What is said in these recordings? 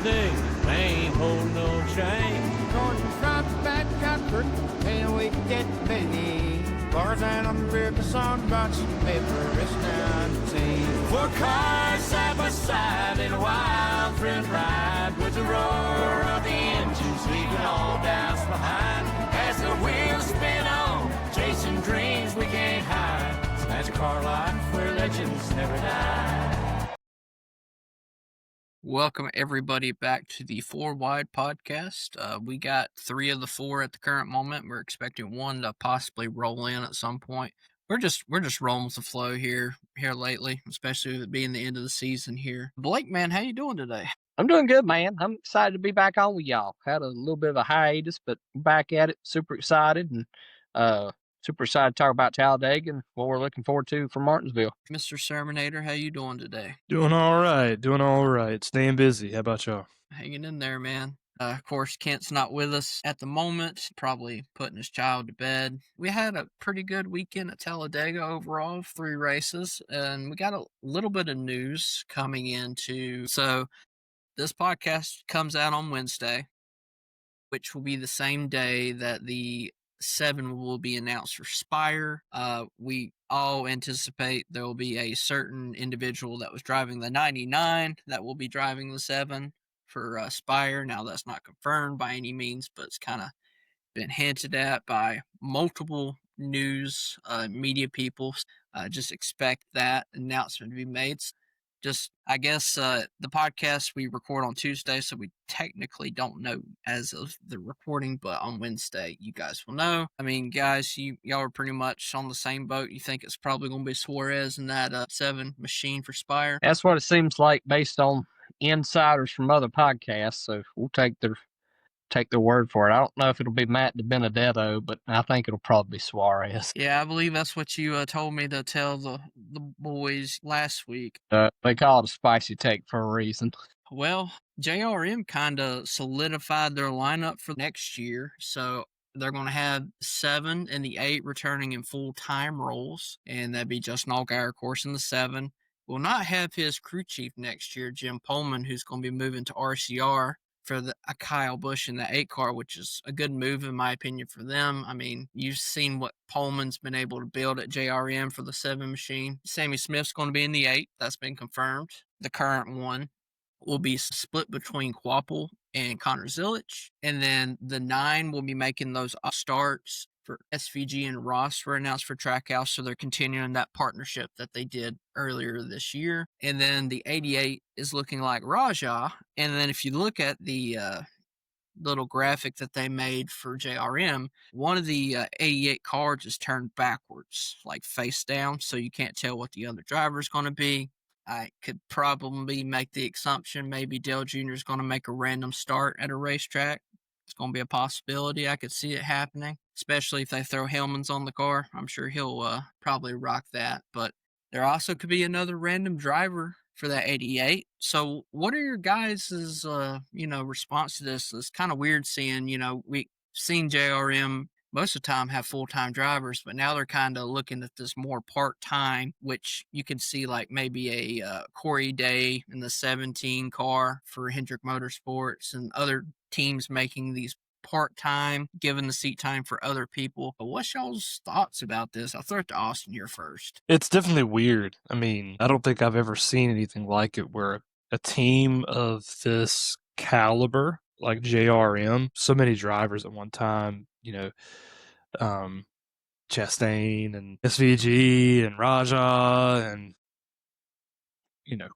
thing, I ain't holding no chain. Going front, back, comfort, and we get busy. Bars and umbrellas on bunch, paper is 19. 4 cars side by side in a wild thrill ride, with the roar of the engines leaving all doubts behind. As the wheels spin on, chasing dreams we can't hide. It's magic car life where legends never die. Welcome everybody back to the 4 Wide podcast. We got 3 of the 4 at the current moment. We're expecting 1 to possibly roll in at some point. We're just rolling with the flow here lately, especially with it being the end of the season here. Blake, man, how you doing today? I'm doing good, man. I'm excited to be back on with y'all. Had a little bit of a hiatus, but back at it. Super excited and super excited to talk about Talladega and what we're looking forward to for Martinsville. Mr. Sermonator, how you doing today? Doing all right. Staying busy. How about y'all? Hanging in there, man. Of course, Kent's not with us at the moment, probably putting his child to bed. We had a pretty good weekend at Talladega overall, 3 races, and we got a little bit of news coming into. So this podcast comes out on Wednesday, which will be the same day that the 7 will be announced for Spire. We all anticipate there will be a certain individual that was driving the 99 that will be driving the 7 for Spire. Now, that's not confirmed by any means, but it's kind of been hinted at by multiple news media people. Just expect that announcement to be made. Just, I guess, the podcast we record on Tuesday, so we technically don't know as of the recording, but on Wednesday, you guys will know. I mean, guys, y'all are pretty much on the same boat. You think it's probably going to be Suarez in that 7 machine for Spire? That's what it seems like based on insiders from other podcasts, so we'll take their word for it. I don't know if it'll be Matt DiBenedetto, but I think it'll probably be Suarez. Yeah, I believe that's what you told me to tell the boys last week. They call it a spicy take for a reason. Well, JRM kind of solidified their lineup for next year, so they're going to have 7 and the 8 returning in full-time roles, and that'd be Justin Allgaier, of course, in the 7. Will not have his crew chief next year, Jim Pullman, who's going to be moving to RCR for Kyle Busch in the 8 car, which is a good move, in my opinion, for them. I mean, you've seen what Pullman's been able to build at JRM for the 7 machine. Sammy Smith's going to be in the 8. That's been confirmed. The current one will be split between Quapple and Connor Zilic. And then the 9 will be making those starts for SVG and Ross were announced for Trackhouse, so they're continuing that partnership that they did earlier this year. And then the 88 is looking like Raja. And then if you look at the little graphic that they made for JRM, one of the 88 cards is turned backwards, like face down, so you can't tell what the other driver is going to be. I could probably make the assumption maybe Dale Jr. is going to make a random start at a racetrack. It's going to be a possibility. I could see it happening, especially if they throw Hellman's on the car. I'm sure he'll probably rock that. But there also could be another random driver for that 88. So what are your guys' response to this? It's kind of weird seeing, we've seen JRM most of the time have full-time drivers, but now they're kind of looking at this more part-time, which you can see like maybe a Corey Day in the 17 car for Hendrick Motorsports and other teams making these part-time, giving the seat time for other people. But what's y'all's thoughts about this? I'll throw it to Austin here first. It's definitely weird. I mean, I don't think I've ever seen anything like it where a team of this caliber, like JRM, so many drivers at one time, Chastain and SVG and Raja and,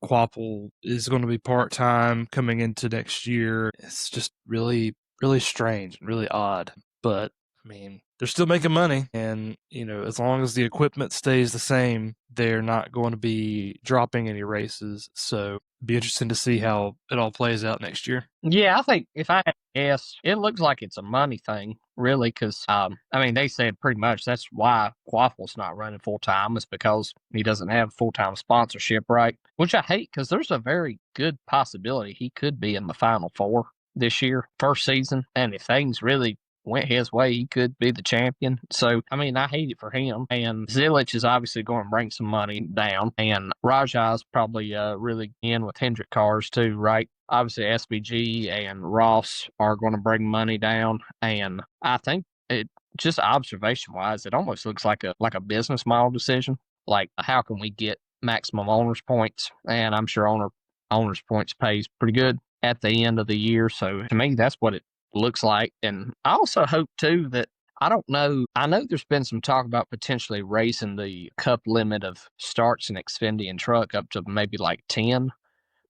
Quapple is going to be part-time coming into next year. It's just really, really strange and really odd. But, I mean, they're still making money. And, as long as the equipment stays the same, they're not going to be dropping any races. So it'd be interesting to see how it all plays out next year. Yeah, I think if I had to guess, it looks like it's a money thing, really, because, they said pretty much that's why Quaffle's not running full-time is because he doesn't have full-time sponsorship, right? Which I hate, because there's a very good possibility he could be in the Final 4 this year, first season, and if things really went his way, he could be the champion. So, I hate it for him. And Zilic is obviously going to bring some money down. And Raja's probably really in with Hendrick cars too, right? obviously SBG and Ross are going to bring money down, and I think it just observation wise, it almost looks like a business model decision. Like, how can we get maximum owners points? And I'm sure owners points pays pretty good at the end of the year. So to me, that's what it looks like. And I also hope too that I don't know. I know there's been some talk about potentially raising the cup limit of starts in Xfinity and Truck up to maybe like 10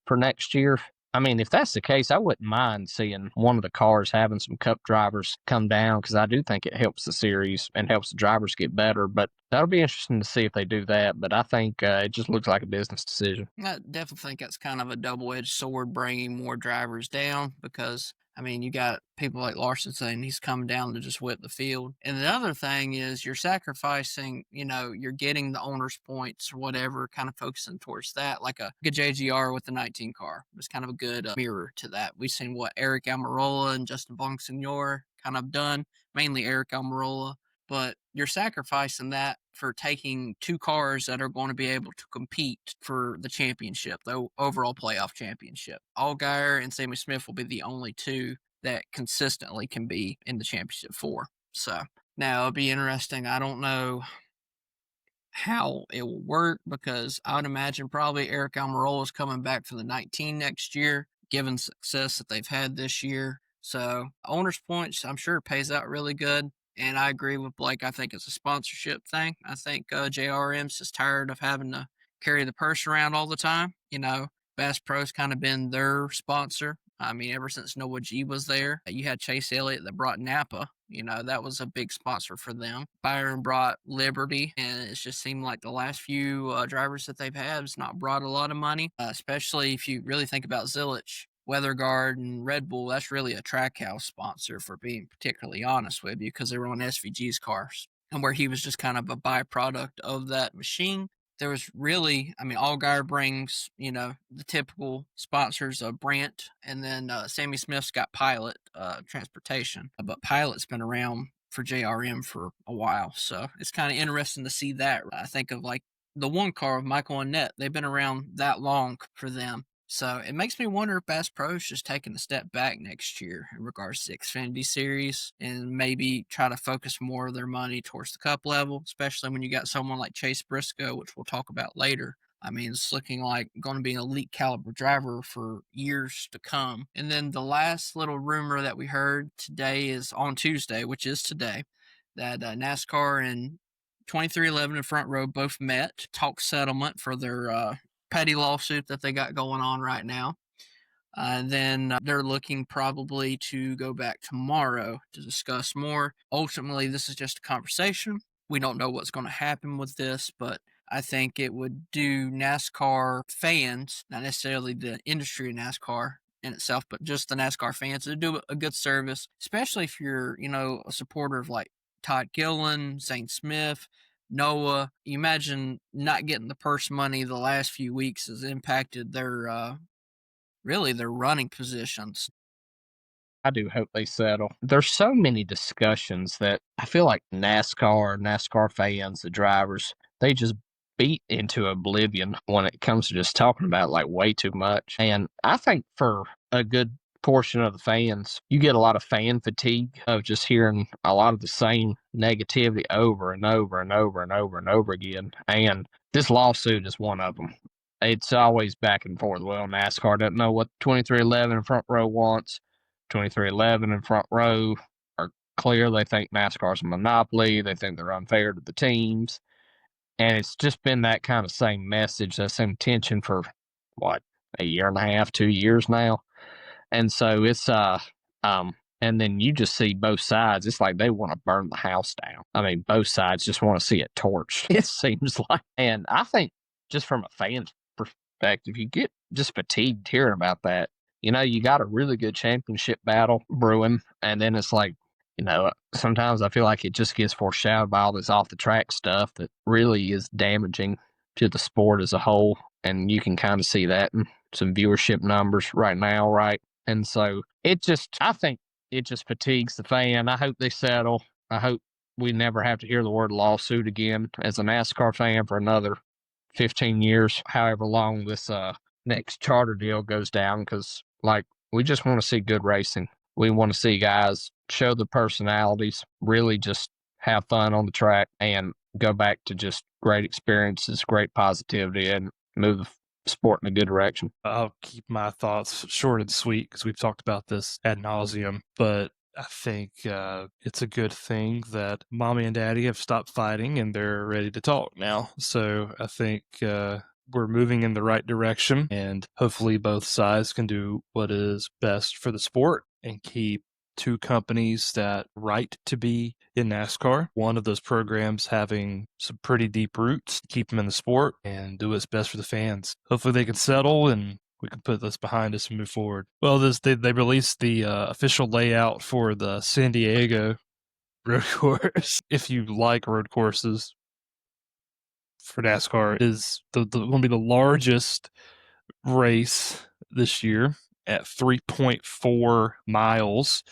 for next year. I mean, if that's the case, I wouldn't mind seeing one of the cars having some cup drivers come down, because I do think it helps the series and helps the drivers get better. But that'll be interesting to see if they do that. But I think it just looks like a business decision. I definitely think that's kind of a double-edged sword, bringing more drivers down, because I mean, you got people like Larson saying he's coming down to just whip the field. And the other thing is you're sacrificing, you're getting the owner's points or whatever, kind of focusing towards that, like a good JGR with the 19 car. It was kind of a good mirror to that. We've seen what Eric Almirola and Justin Bonsignor kind of done, mainly Eric Almirola. But you're sacrificing that for taking two cars that are going to be able to compete for the championship, the overall playoff championship. Allgaier and Sammy Smith will be the only two that consistently can be in the championship four. So now it'll be interesting. I don't know how it will work, because I would imagine probably Eric Almirola is coming back for the 19 next year, given success that they've had this year. So owner's points, I'm sure, pays out really good. And I agree with Blake. I think it's a sponsorship thing. I think JRM's just tired of having to carry the purse around all the time. Bass Pro's kind of been their sponsor. I mean, ever since Noah G was there, you had Chase Elliott that brought Napa. That was a big sponsor for them. Byron brought Liberty, and it just seemed like the last few drivers that they've had has not brought a lot of money, especially if you really think about Zilich. Weatherguard and Red Bull, that's really a Trackhouse sponsor, for being particularly honest with you, because they were on SVG's cars, and where he was just kind of a byproduct of that machine. There was really, Allgaier brings, the typical sponsors of Brandt, and then Sammy Smith's got Pilot Transportation, but Pilot's been around for JRM for a while, so it's kind of interesting to see that. I think of like the one car of Michael and Annette, they've been around that long for them. So it makes me wonder if Bass Pro is just taking a step back next year in regards to the Xfinity Series, and maybe try to focus more of their money towards the Cup level, especially when you got someone like Chase Briscoe, which we'll talk about later. I mean, it's looking like going to be an elite caliber driver for years to come. And then the last little rumor that we heard today is on Tuesday, which is today, that NASCAR and 2311 and Front Row both met, talk settlement for their petty lawsuit that they got going on right now. And then they're looking probably to go back tomorrow to discuss more. Ultimately, this is just a conversation. We don't know what's going to happen with this, but I think it would do NASCAR fans, not necessarily the industry of NASCAR in itself, but just the NASCAR fans, to do a good service, especially if you're, a supporter of like Todd Gillen, Zane Smith, Noah. You imagine not getting the purse money the last few weeks has impacted their really their running positions. I do hope they settle. There's so many discussions that I feel like NASCAR fans, the drivers, they just beat into oblivion when it comes to just talking about it, like, way too much. And I think for a good portion of the fans, you get a lot of fan fatigue of just hearing a lot of the same negativity over and over and over and over and over again. And this lawsuit is one of them. It's always back and forth. Well, NASCAR doesn't know what 2311 and Front Row wants. 2311 and Front Row are clear. They think NASCAR's a monopoly. They think they're unfair to the teams. And it's just been that kind of same message, that same tension for, a year and a half, 2 years now. And so it's, and then you just see both sides. It's like they want to burn the house down. I mean, both sides just want to see it torched, it seems like. And I think just from a fan's perspective, you get just fatigued hearing about that. You got a really good championship battle brewing, and then it's like, sometimes I feel like it just gets foreshadowed by all this off the track stuff that really is damaging to the sport as a whole. And you can kind of see that in some viewership numbers right now, right? And so I think it just fatigues the fan. I hope they settle. I hope we never have to hear the word lawsuit again as a NASCAR fan for another 15 years, however long this next charter deal goes down, because Like, we just want to see good racing. We want to see guys show the personalities, really just have fun on the track, and go back to just great experiences, great positivity, and move the sport in a good direction. I'll keep my thoughts short and sweet because we've talked about this ad nauseum, but I think it's a good thing that mommy and daddy have stopped fighting and they're ready to talk now. So I think we're moving in the right direction, and hopefully both sides can do what is best for the sport and keep two companies that right to be in NASCAR. One of those programs having some pretty deep roots, keep them in the sport and do what's best for the fans. Hopefully they can settle and we can put this behind us and move forward. Well, they released the official layout for the San Diego road course. If you like road courses for NASCAR, it is going to be the largest race this year at 3.4 miles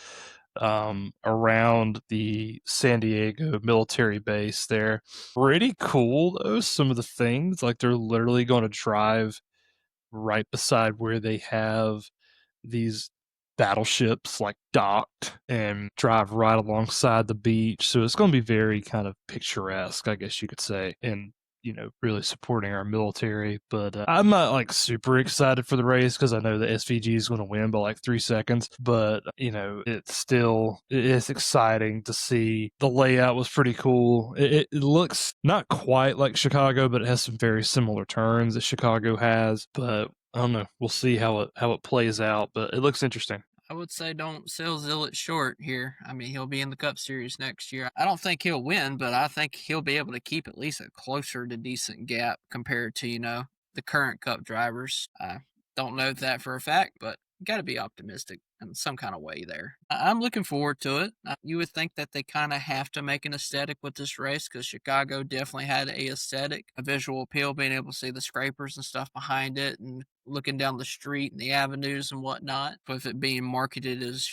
around the San Diego military base there. Pretty cool, though, some of the things. Like, they're literally going to drive right beside where they have these battleships like docked and drive right alongside the beach. So it's going to be very kind of picturesque, I guess you could say, and really supporting our military. But I'm not like super excited for the race because I know the SVG is going to win by like 3 seconds. But it's exciting to see. The layout was pretty cool. It looks not quite like Chicago, but it has some very similar turns that Chicago has. But I don't know. We'll see how it plays out. But it looks interesting. I would say don't sell Zillett short here. I mean, he'll be in the Cup Series next year. I don't think he'll win, but I think he'll be able to keep at least a closer to decent gap compared to, the current Cup drivers. I don't know that for a fact, but got to be optimistic in some kind of way there. I'm looking forward to it. You would think that they kind of have to make an aesthetic with this race because Chicago definitely had a aesthetic, a visual appeal, being able to see the scrapers and stuff behind it and looking down the street and the avenues and whatnot. With it being marketed as,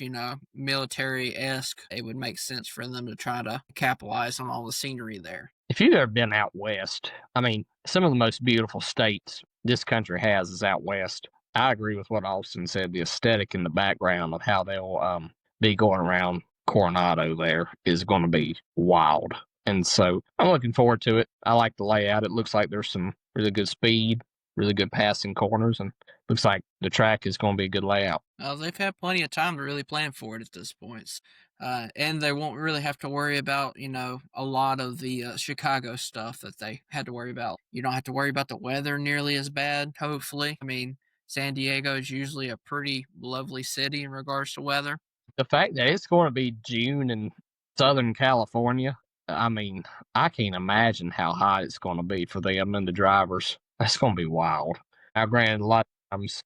military-esque, it would make sense for them to try to capitalize on all the scenery there. If you've ever been out west, I mean, some of the most beautiful states this country has is out west. I agree with what Austin said. The aesthetic in the background of how they'll be going around Coronado there is going to be wild. And so I'm looking forward to it. I like the layout. It looks like there's some really good speed, really good passing corners, and looks like the track is going to be a good layout. They've had plenty of time to really plan for it at this point. And they won't really have to worry about, a lot of the Chicago stuff that they had to worry about. You don't have to worry about the weather nearly as bad, hopefully. I mean, San Diego is usually a pretty lovely city in regards to weather. The fact that it's going to be June in Southern California, I mean, I can't imagine how hot it's going to be for them and the drivers. That's going to be wild. Now, granted, a lot of times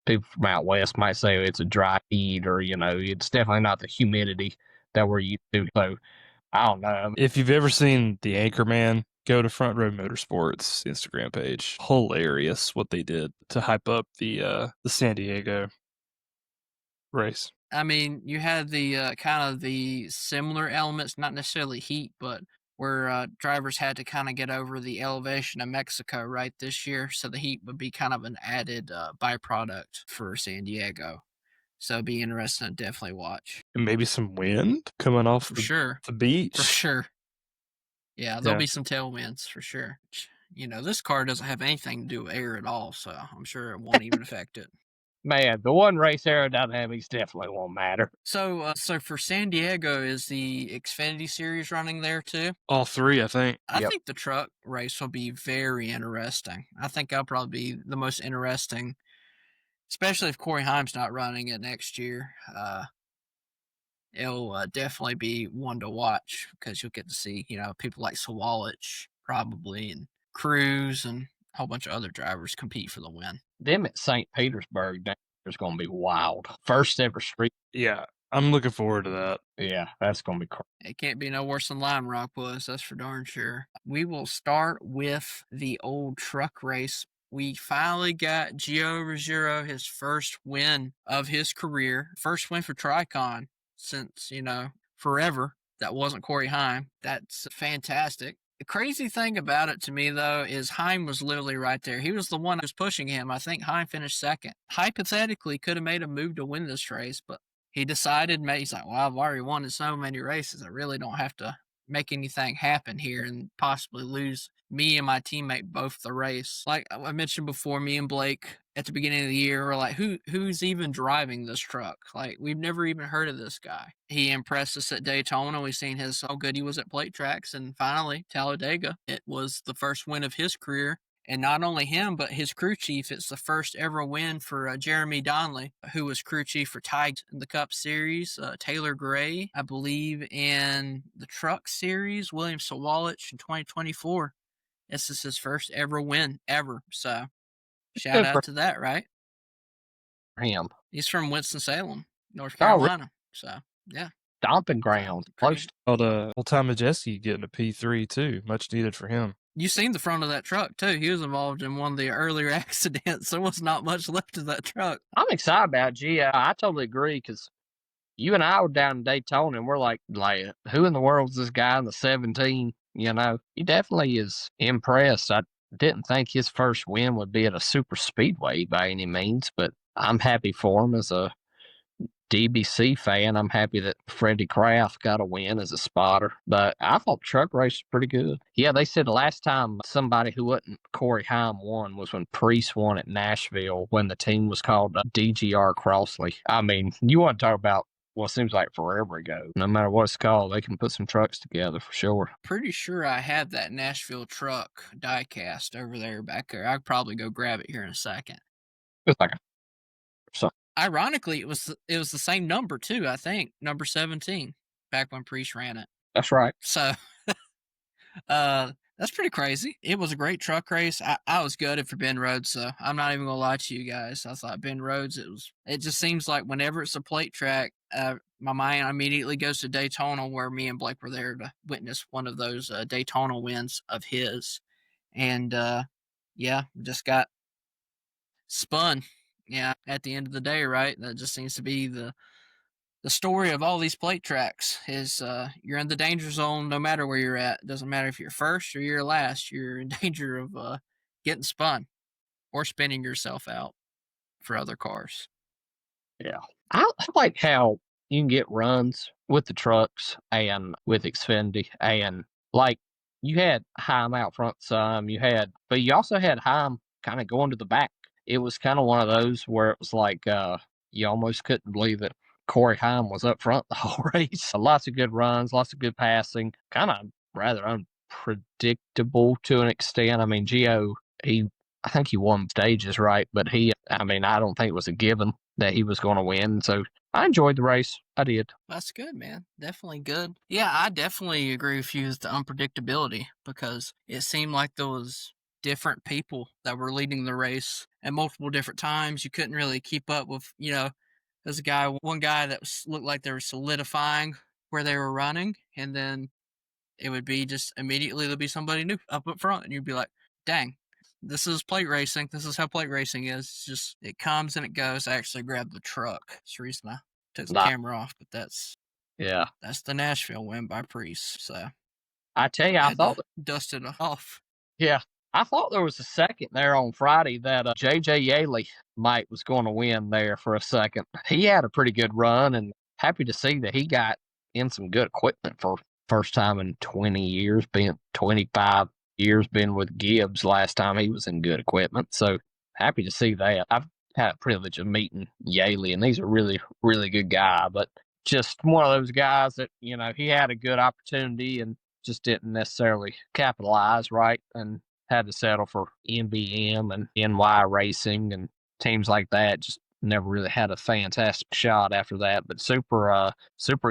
people from out west might say it's a dry heat or, it's definitely not the humidity that we're used to. So, I don't know. If you've ever seen The Anchorman, go to Front Row Motorsports Instagram page. Hilarious what they did to hype up the San Diego race. I mean, you had the kind of the similar elements, not necessarily heat, but where drivers had to kind of get over the elevation of Mexico right this year. So the heat would be kind of an added byproduct for San Diego. So it'd be interesting to definitely watch. And maybe some wind coming off the beach. For sure. Yeah, there'll be some tailwinds for sure. This car doesn't have anything to do with air at all, so I'm sure it won't even affect it. Man, the one race aerodynamics definitely won't matter. So for San Diego, is the Xfinity series running there too? All three, I think. I think the truck race will be very interesting. I think that'll probably be the most interesting, especially if Corey Haim's not running it next year. It'll definitely be one to watch because you'll get to see, people like Sawalich probably and Cruz and a whole bunch of other drivers compete for the win. Them at St. Petersburg is going to be wild. First ever street. Yeah, I'm looking forward to that. Yeah, that's going to be crazy. It can't be no worse than Lime Rock was, that's for darn sure. We will start with the old truck race. We finally got Gio Ruggiero his first win of his career. First win for Tricon since, forever. That wasn't Corey Haim. That's fantastic. The crazy thing about it to me, though, is Heim was literally right there. He was the one who was pushing him. I think Heim finished second. Hypothetically, could have made a move to win this race, but he decided, he's like, well, I've already won in so many races. I really don't have to make anything happen here and possibly lose me and my teammate both the race. Like I mentioned before, me and Blake at the beginning of the year were like, who's even driving this truck? Like, we've never even heard of this guy. He impressed us at Daytona. We've seen how good he was at plate tracks, and finally Talladega. It was the first win of his career. And not only him, but his crew chief. It's the first ever win for Jeremy Donnelly, who was crew chief for Tigers in the Cup Series. Taylor Gray, I believe, in the Truck Series. William Sawalich in 2024. This is his first ever win, ever. So, shout out to that, right? Him. He's from Winston-Salem, North Oh, really? Carolina. So, yeah. Stomping ground. Close. Old Tommy Jesse getting a P3 too. Much needed for him. You seen the front of that truck too. He was involved in one of the earlier accidents. There was not much left of that truck. I'm excited about G. I totally agree because you and I were down in Daytona and we're like, who in the world is this guy in the 17? You know, he definitely is impressed. I didn't think his first win would be at a super speedway by any means, but I'm happy for him as a DBC fan. I'm happy that Freddie Kraft got a win as a spotter, but I thought the truck race was pretty good. Yeah, they said the last time somebody who wasn't Corey Heim won was when Priest won at Nashville when the team was called DGR Crossley. I mean, you want to talk about what seems like forever ago. No matter what it's called, they can put some trucks together for sure. Pretty sure I have that Nashville truck die-cast over there back there. I'd probably go grab it here in a second. It's like Ironically, it was the same number too, I think, number 17, back when Priest ran it. That's right. So, that's pretty crazy. It was a great truck race. I was gutted for Ben Rhodes, so I'm not even gonna lie to you guys. I thought Ben Rhodes, it just seems like whenever it's a plate track, my mind immediately goes to Daytona, where me and Blake were there to witness one of those Daytona wins of his, and yeah, just got spun. Yeah, at the end of the day, right? That just seems to be the story of all these plate tracks is you're in the danger zone no matter where you're at. It doesn't matter if you're first or you're last. You're in danger of getting spun or spinning yourself out for other cars. Yeah. I like how you can get runs with the trucks and with Xfinity. And like you had Heim out front some, but you also had Heim kind of going to the back. It was kind of one of those where it was like you almost couldn't believe that Corey Heim was up front the whole race. Lots of good runs, lots of good passing, kind of rather unpredictable to an extent. I mean, Gio, I think he won stages, right? But I don't think it was a given that he was going to win. So I enjoyed the race. I did. That's good, man. Definitely good. Yeah, I definitely agree with you with the unpredictability because it seemed like there was different people that were leading the race at multiple different times. You couldn't really keep up with, there's one guy that looked like they were solidifying where they were running, and then it would be just immediately there'd be somebody new up front, and you'd be like, dang, this is plate racing. This is how plate racing is. It's just, it comes and it goes. I actually grabbed the truck. That's the reason I took the camera off, but that's the Nashville win by Priest. So I tell you, I thought dust it off. Yeah. I thought there was a second there on Friday that J.J. Yaley was going to win there for a second. He had a pretty good run, and happy to see that he got in some good equipment for first time in 20 years, being 25 years, been with Gibbs last time he was in good equipment. So happy to see that. I've had a privilege of meeting Yaley, and he's a really, really good guy, but just one of those guys that, he had a good opportunity and just didn't necessarily capitalize, right? And had to settle for NBM and NY Racing and teams like that. Just never really had a fantastic shot after that. But super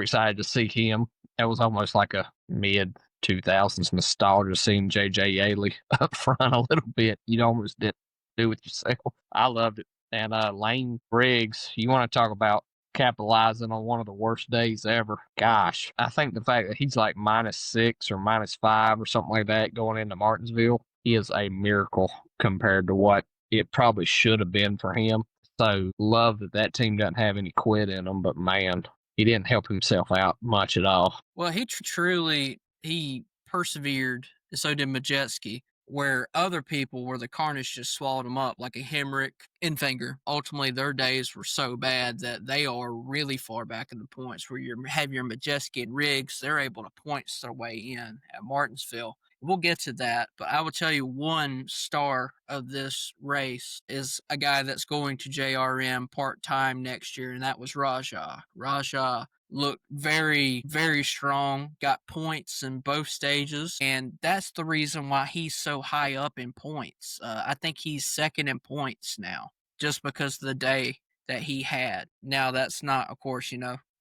excited to see him. It was almost like a mid-2000s nostalgia seeing J.J. Yaley up front a little bit. You almost didn't do it yourself. I loved it. And Lane Briggs, you want to talk about capitalizing on one of the worst days ever. Gosh, I think the fact that he's like -6 or -5 or something like that going into Martinsville is a miracle compared to what it probably should have been for him. So love that team doesn't have any quit in them, but man, he didn't help himself out much at all. Well, he truly, he persevered and so did Majeski, where other people where the carnage just swallowed them up, like a Hemrick and Finger. Ultimately, their days were so bad that they are really far back in the points, where you have your Majeski and Riggs, they're able to points their way in at Martinsville. We'll get to that, but I will tell you one star of this race is a guy that's going to JRM part-time next year, and that was Rajah. Rajah looked very, very strong, got points in both stages, and that's the reason why he's so high up in points. I think he's second in points now, just because of the day that he had. Now, that's not, of course,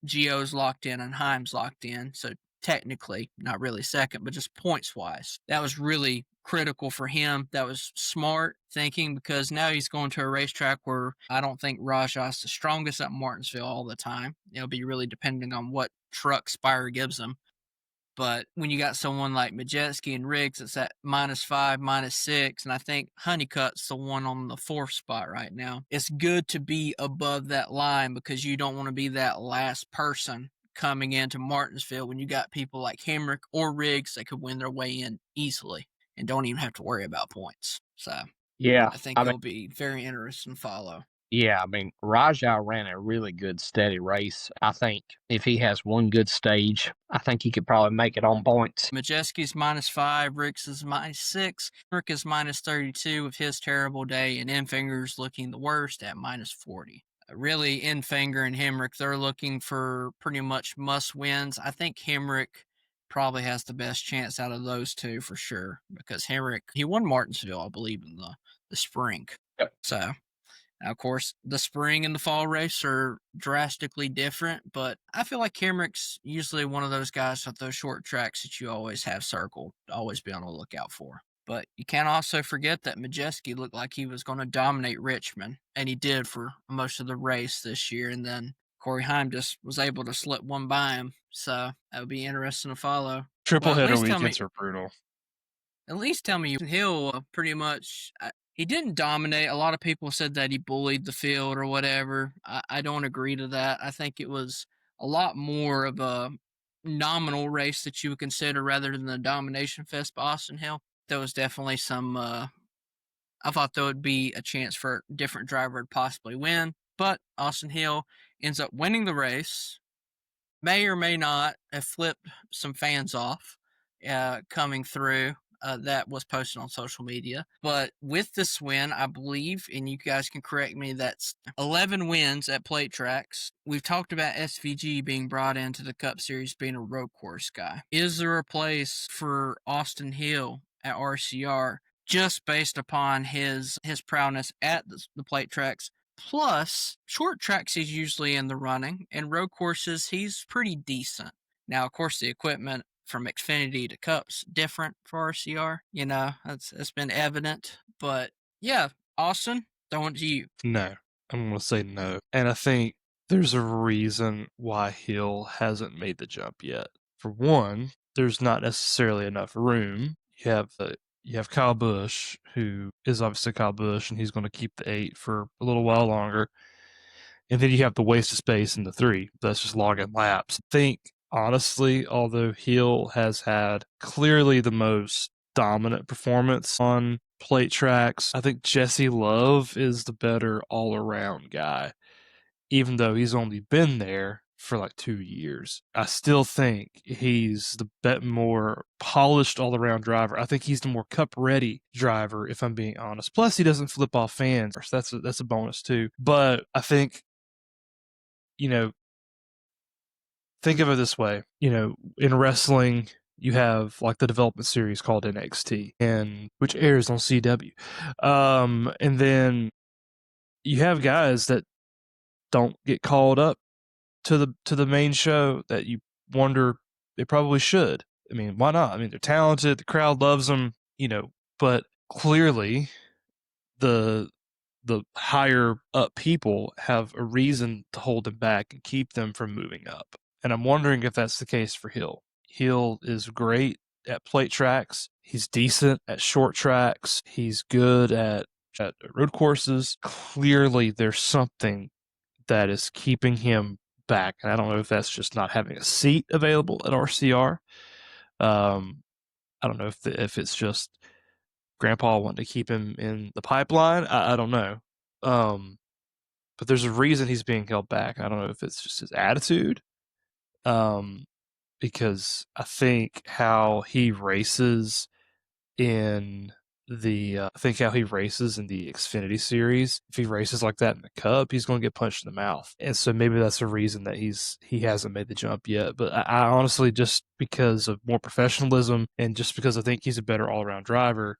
Gio's locked in and Heim's locked in, so technically not really second, but just points wise. That was really critical for him. That was smart thinking, because now he's going to a racetrack where I don't think Rajah's the strongest at Martinsville all the time. It'll be really depending on what truck Spire gives him. But when you got someone like Majeski and Riggs that's at -5, -6, and I think Honeycutt's the one on the 4th spot right now, it's good to be above that line, because you don't want to be that last person coming into Martinsville when you got people like Hemrick or Riggs that could win their way in easily and don't even have to worry about points. So Yeah, I think it'll be very interesting to follow. yeah. I mean, Rajah ran a really good, steady race. I think if he has one good stage, I think he could probably make it on points. Majeski's -5, Riggs is -6, Rick is -32 with his terrible day, and Enfinger's looking the worst at -40. Really, Enfinger and Hemrick, they're looking for pretty much must wins. I think Hemrick probably has the best chance out of those two for sure, because Hemrick, he won Martinsville, I believe, in the spring. Yep. So, of course, the spring and the fall race are drastically different, but I feel like Hemrick's usually one of those guys at those short tracks that you always have circled, always be on the lookout for. But you can't also forget that Majeski looked like he was going to dominate Richmond, and he did for most of the race this year. And then Corey Heim just was able to slip one by him, so that would be interesting to follow. Triple Well, at header least tell me- weekends are brutal. At least tell me he'll pretty much. He didn't dominate. A lot of people said that he bullied the field or whatever. I don't agree to that. I think it was a lot more of a nominal race that you would consider rather than the domination fest by Austin Hill. There was definitely some. I thought there would be a chance for a different driver to possibly win, but Austin Hill ends up winning the race. May or may not have flipped some fans off coming through. That was posted on social media. But with this win, I believe, and you guys can correct me, that's 11 wins at plate tracks. We've talked about SVG being brought into the Cup Series being a road course guy. Is there a place for Austin Hill at RCR just based upon his prowess at the plate tracks? Plus, short tracks he's usually in the running, and road courses he's pretty decent. Now, of course, the equipment from Xfinity to Cups different for RCR. It's been evident. But yeah, Austin, throwing it to you. No, I'm going to say no. And I think there's a reason why Hill hasn't made the jump yet. For one, there's not necessarily enough room. You have Kyle Busch, who is obviously Kyle Busch, and he's going to keep the 8 for a little while longer. And then you have the waste of space in the 3. That's just logging laps. I think, honestly, although Hill has had clearly the most dominant performance on plate tracks, I think Jesse Love is the better all-around guy, even though he's only been there for like 2 years. I still think he's the more polished all-around driver. I think he's the more cup-ready driver, if I'm being honest. Plus, he doesn't flip off fans. That's a bonus too. But I think, think of it this way. In wrestling, you have like the development series called NXT, and which airs on CW. And then you have guys that don't get called up to the main show that you wonder they probably should. I mean, why not? I mean, they're talented, the crowd loves them, but clearly the higher up people have a reason to hold them back and keep them from moving up. And I'm wondering if that's the case for Hill. Hill is great at plate tracks. He's decent at short tracks. He's good at road courses. Clearly, there's something that is keeping him back. And I don't know if that's just not having a seat available at RCR. I don't know if it's just Grandpa wanting to keep him in the pipeline. I don't know. But there's a reason he's being held back. I don't know if it's just his attitude. Because I think how he races in how he races in the Xfinity series, if he races like that in the Cup, he's going to get punched in the mouth. And so maybe that's a reason that he hasn't made the jump yet. But I honestly, just because of more professionalism and just because I think he's a better all around driver,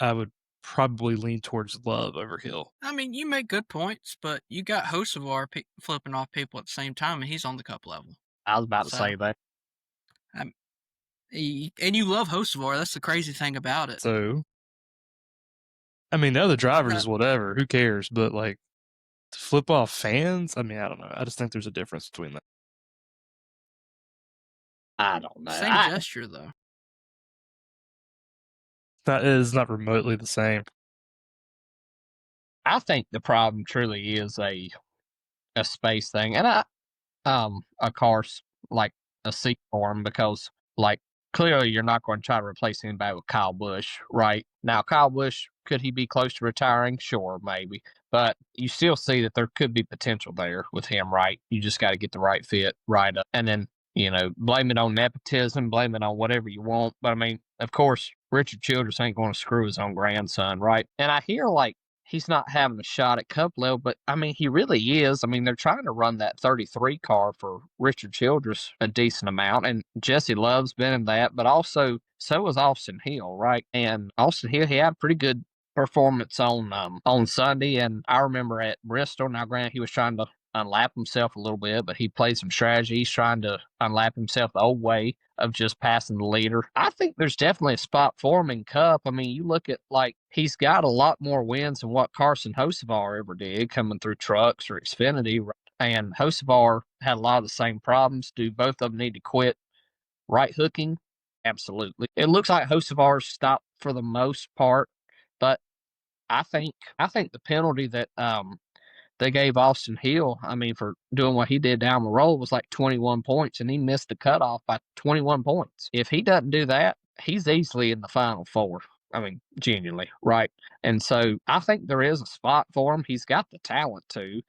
I would probably lean towards Love over Hill. I mean, you make good points, but you got Hocevar flipping off people at the same time, and he's on the Cup level. I was about to So- say that. And you love Hocevar. That's the crazy thing about it. So, I mean, the other drivers is whatever. Who cares? But like, to flip off fans, I mean, I don't know. I just think there's a difference between that. I don't know. Same gesture, though. That is not remotely the same. I think the problem truly is a space thing, and of course, like a seat for him, because like clearly you're not going to try to replace anybody with Kyle Busch, right? Now, Kyle Busch, could he be close to retiring? Sure, maybe, but you still see that there could be potential there with him, right? You just got to get the right fit right up, and then blame it on nepotism, blame it on whatever you want. But I mean, of course, Richard Childress ain't going to screw his own grandson, right? And I hear like he's not having a shot at Cup level, but I mean, he really is. I mean, they're trying to run that 33 car for Richard Childress a decent amount, and Jesse Love's been in that, but also so was Austin Hill, right? And Austin Hill, he had a pretty good performance on Sunday, and I remember at Bristol. Now, granted, he was trying to unlap himself a little bit, but he played some strategy. He's trying to unlap himself the old way of just passing the leader. I think there's definitely a spot for him in Cup. I mean, you look at like he's got a lot more wins than what Carson Hocevar ever did coming through trucks or Xfinity. And Hocevar had a lot of the same problems. Do both of them need to quit right hooking? Absolutely. It looks like Hocevar's stopped for the most part, but I think the penalty that they gave Austin Hill, I mean, for doing what he did down the road was like 21 points, and he missed the cutoff by 21 points. If he doesn't do that, he's easily in the Final Four. I mean, genuinely, right? And so I think there is a spot for him. He's got the talent to.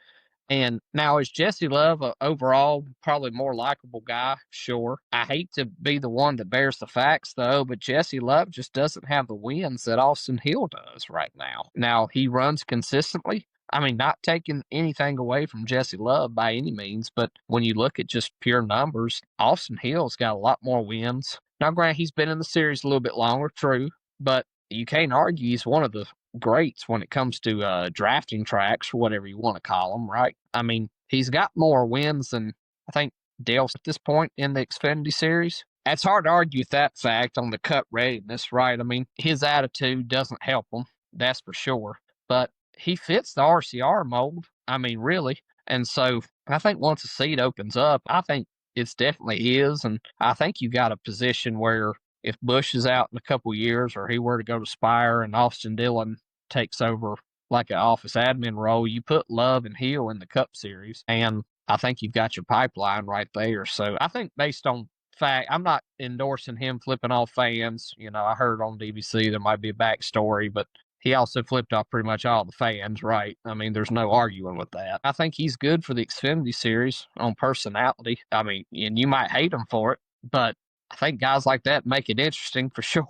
And now, is Jesse Love a overall probably more likable guy? Sure. I hate to be the one that bears the facts, though, but Jesse Love just doesn't have the wins that Austin Hill does right now. Now, he runs consistently. I mean, not taking anything away from Jesse Love by any means, but when you look at just pure numbers, Austin Hill's got a lot more wins. Now, granted, he's been in the series a little bit longer, true, but you can't argue he's one of the greats when it comes to drafting tracks, or whatever you want to call them, right? I mean, he's got more wins than I think Dale's at this point in the Xfinity series. It's hard to argue with that fact on the Cup readiness, right? I mean, his attitude doesn't help him, that's for sure. But he fits the RCR mold. I mean, really. And so I think once the seat opens up, I think it's definitely his. And I think you got a position where if Busch is out in a couple of years, or he were to go to Spire and Austin Dillon takes over like an office admin role, you put Love and Hill in the Cup Series, and I think you've got your pipeline right there. So I think based on fact, I'm not endorsing him flipping off fans. I heard on DBC there might be a backstory, but he also flipped off pretty much all the fans, right? I mean, there's no arguing with that. I think he's good for the Xfinity Series on personality. I mean, and you might hate him for it, but I think guys like that make it interesting for sure.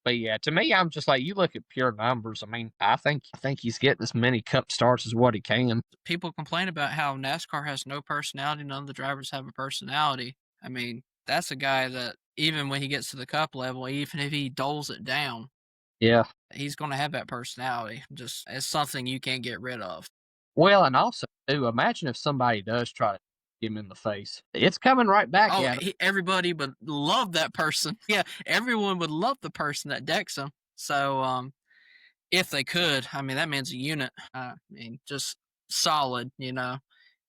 But yeah, to me, I'm just like, you look at pure numbers. I mean, I think he's getting as many Cup starts as what he can. People complain about how NASCAR has no personality. None of the drivers have a personality. I mean, that's a guy that even when he gets to the Cup level, even if he doles it down, yeah, he's going to have that personality. Just it's something you can't get rid of. Well, and also, too, imagine if somebody does try to him in the face. It's coming right back at him. Everybody would love that person. Yeah, everyone would love the person that decks him. So, if they could, I mean, that man's a unit. I mean, just solid, It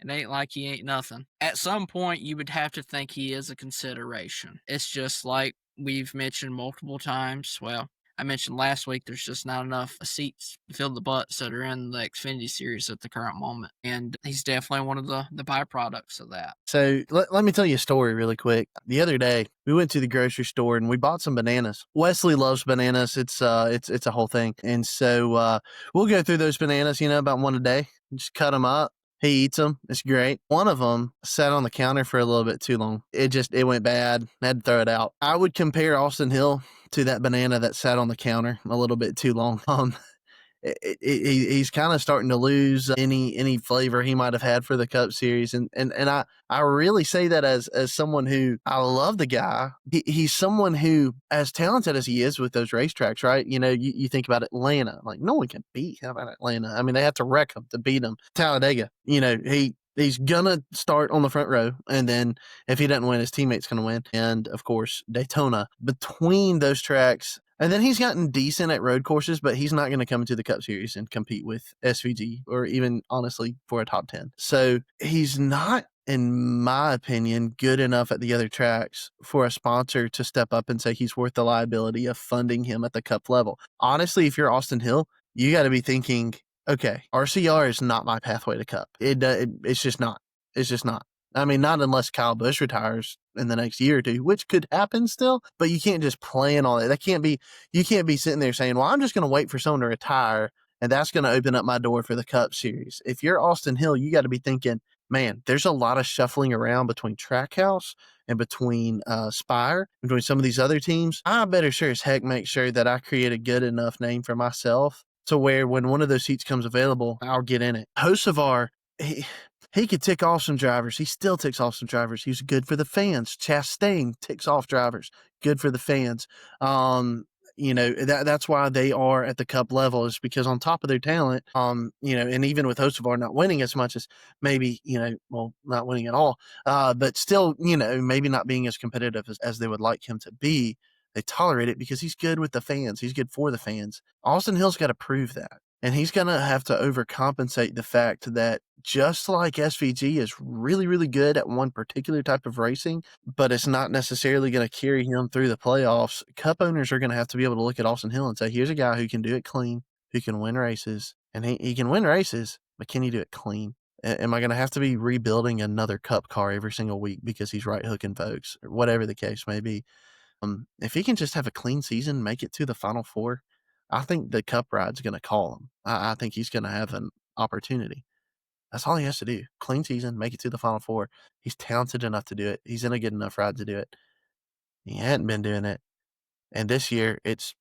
ain't like he ain't nothing. At some point, you would have to think he is a consideration. It's just like we've mentioned multiple times. Well, I mentioned last week, there's just not enough seats to fill the butts that are in the Xfinity series at the current moment. And he's definitely one of the byproducts of that. So let me tell you a story really quick. The other day, we went to the grocery store and we bought some bananas. Wesley loves bananas. It's a whole thing. And so we'll go through those bananas, about one a day. Just cut them up. He eats them. It's great. One of them sat on the counter for a little bit too long. It went bad. I had to throw it out. I would compare Austin Hill to that banana that sat on the counter a little bit too long. He's kind of starting to lose any flavor he might have had for the Cup Series, and I really say that as someone who, I love the guy. He's someone who, as talented as he is with those racetracks, right? You think about Atlanta, like no one can beat him at Atlanta. I mean, they have to wreck him to beat him. Talladega, he's gonna start on the front row, and then if he doesn't win, his teammate's gonna win. And of course, Daytona. Between those tracks, and then he's gotten decent at road courses, but he's not going to come into the Cup Series and compete with SVG or even, honestly, for a top 10. So he's not, in my opinion, good enough at the other tracks for a sponsor to step up and say he's worth the liability of funding him at the Cup level. Honestly, if you're Austin Hill, you got to be thinking, okay, RCR is not my pathway to Cup. It's just not. It's just not. I mean, not unless Kyle Busch retires in the next year or two, which could happen still, but you can't just plan on it. You can't be sitting there saying, well, I'm just going to wait for someone to retire, and that's going to open up my door for the Cup Series. If you're Austin Hill, you got to be thinking, man, there's a lot of shuffling around between Trackhouse and between Spire, between some of these other teams. I better sure as heck make sure that I create a good enough name for myself to where when one of those seats comes available, I'll get in it. Hocevar, he could tick off some drivers. He still ticks off some drivers. He's good for the fans. Chastain ticks off drivers. Good for the fans. That's why they are at the Cup level, is because on top of their talent, and even with Hocevar not winning as much as maybe, not winning at all, but still, maybe not being as competitive as they would like him to be, they tolerate it because he's good with the fans. He's good for the fans. Austin Hill's got to prove that. And he's going to have to overcompensate the fact that just like SVG is really, really good at one particular type of racing, but it's not necessarily going to carry him through the playoffs, Cup owners are going to have to be able to look at Austin Hill and say, here's a guy who can do it clean, who can win races. And he can win races, but can he do it clean? Am I going to have to be rebuilding another Cup car every single week because he's right hooking folks, or whatever the case may be? If he can just have a clean season, make it to the Final Four, I think the Cup ride's going to call him. I think he's going to have an opportunity. That's all he has to do. Clean season, make it to the Final Four. He's talented enough to do it. He's in a good enough ride to do it. He hadn't been doing it. And this year, it's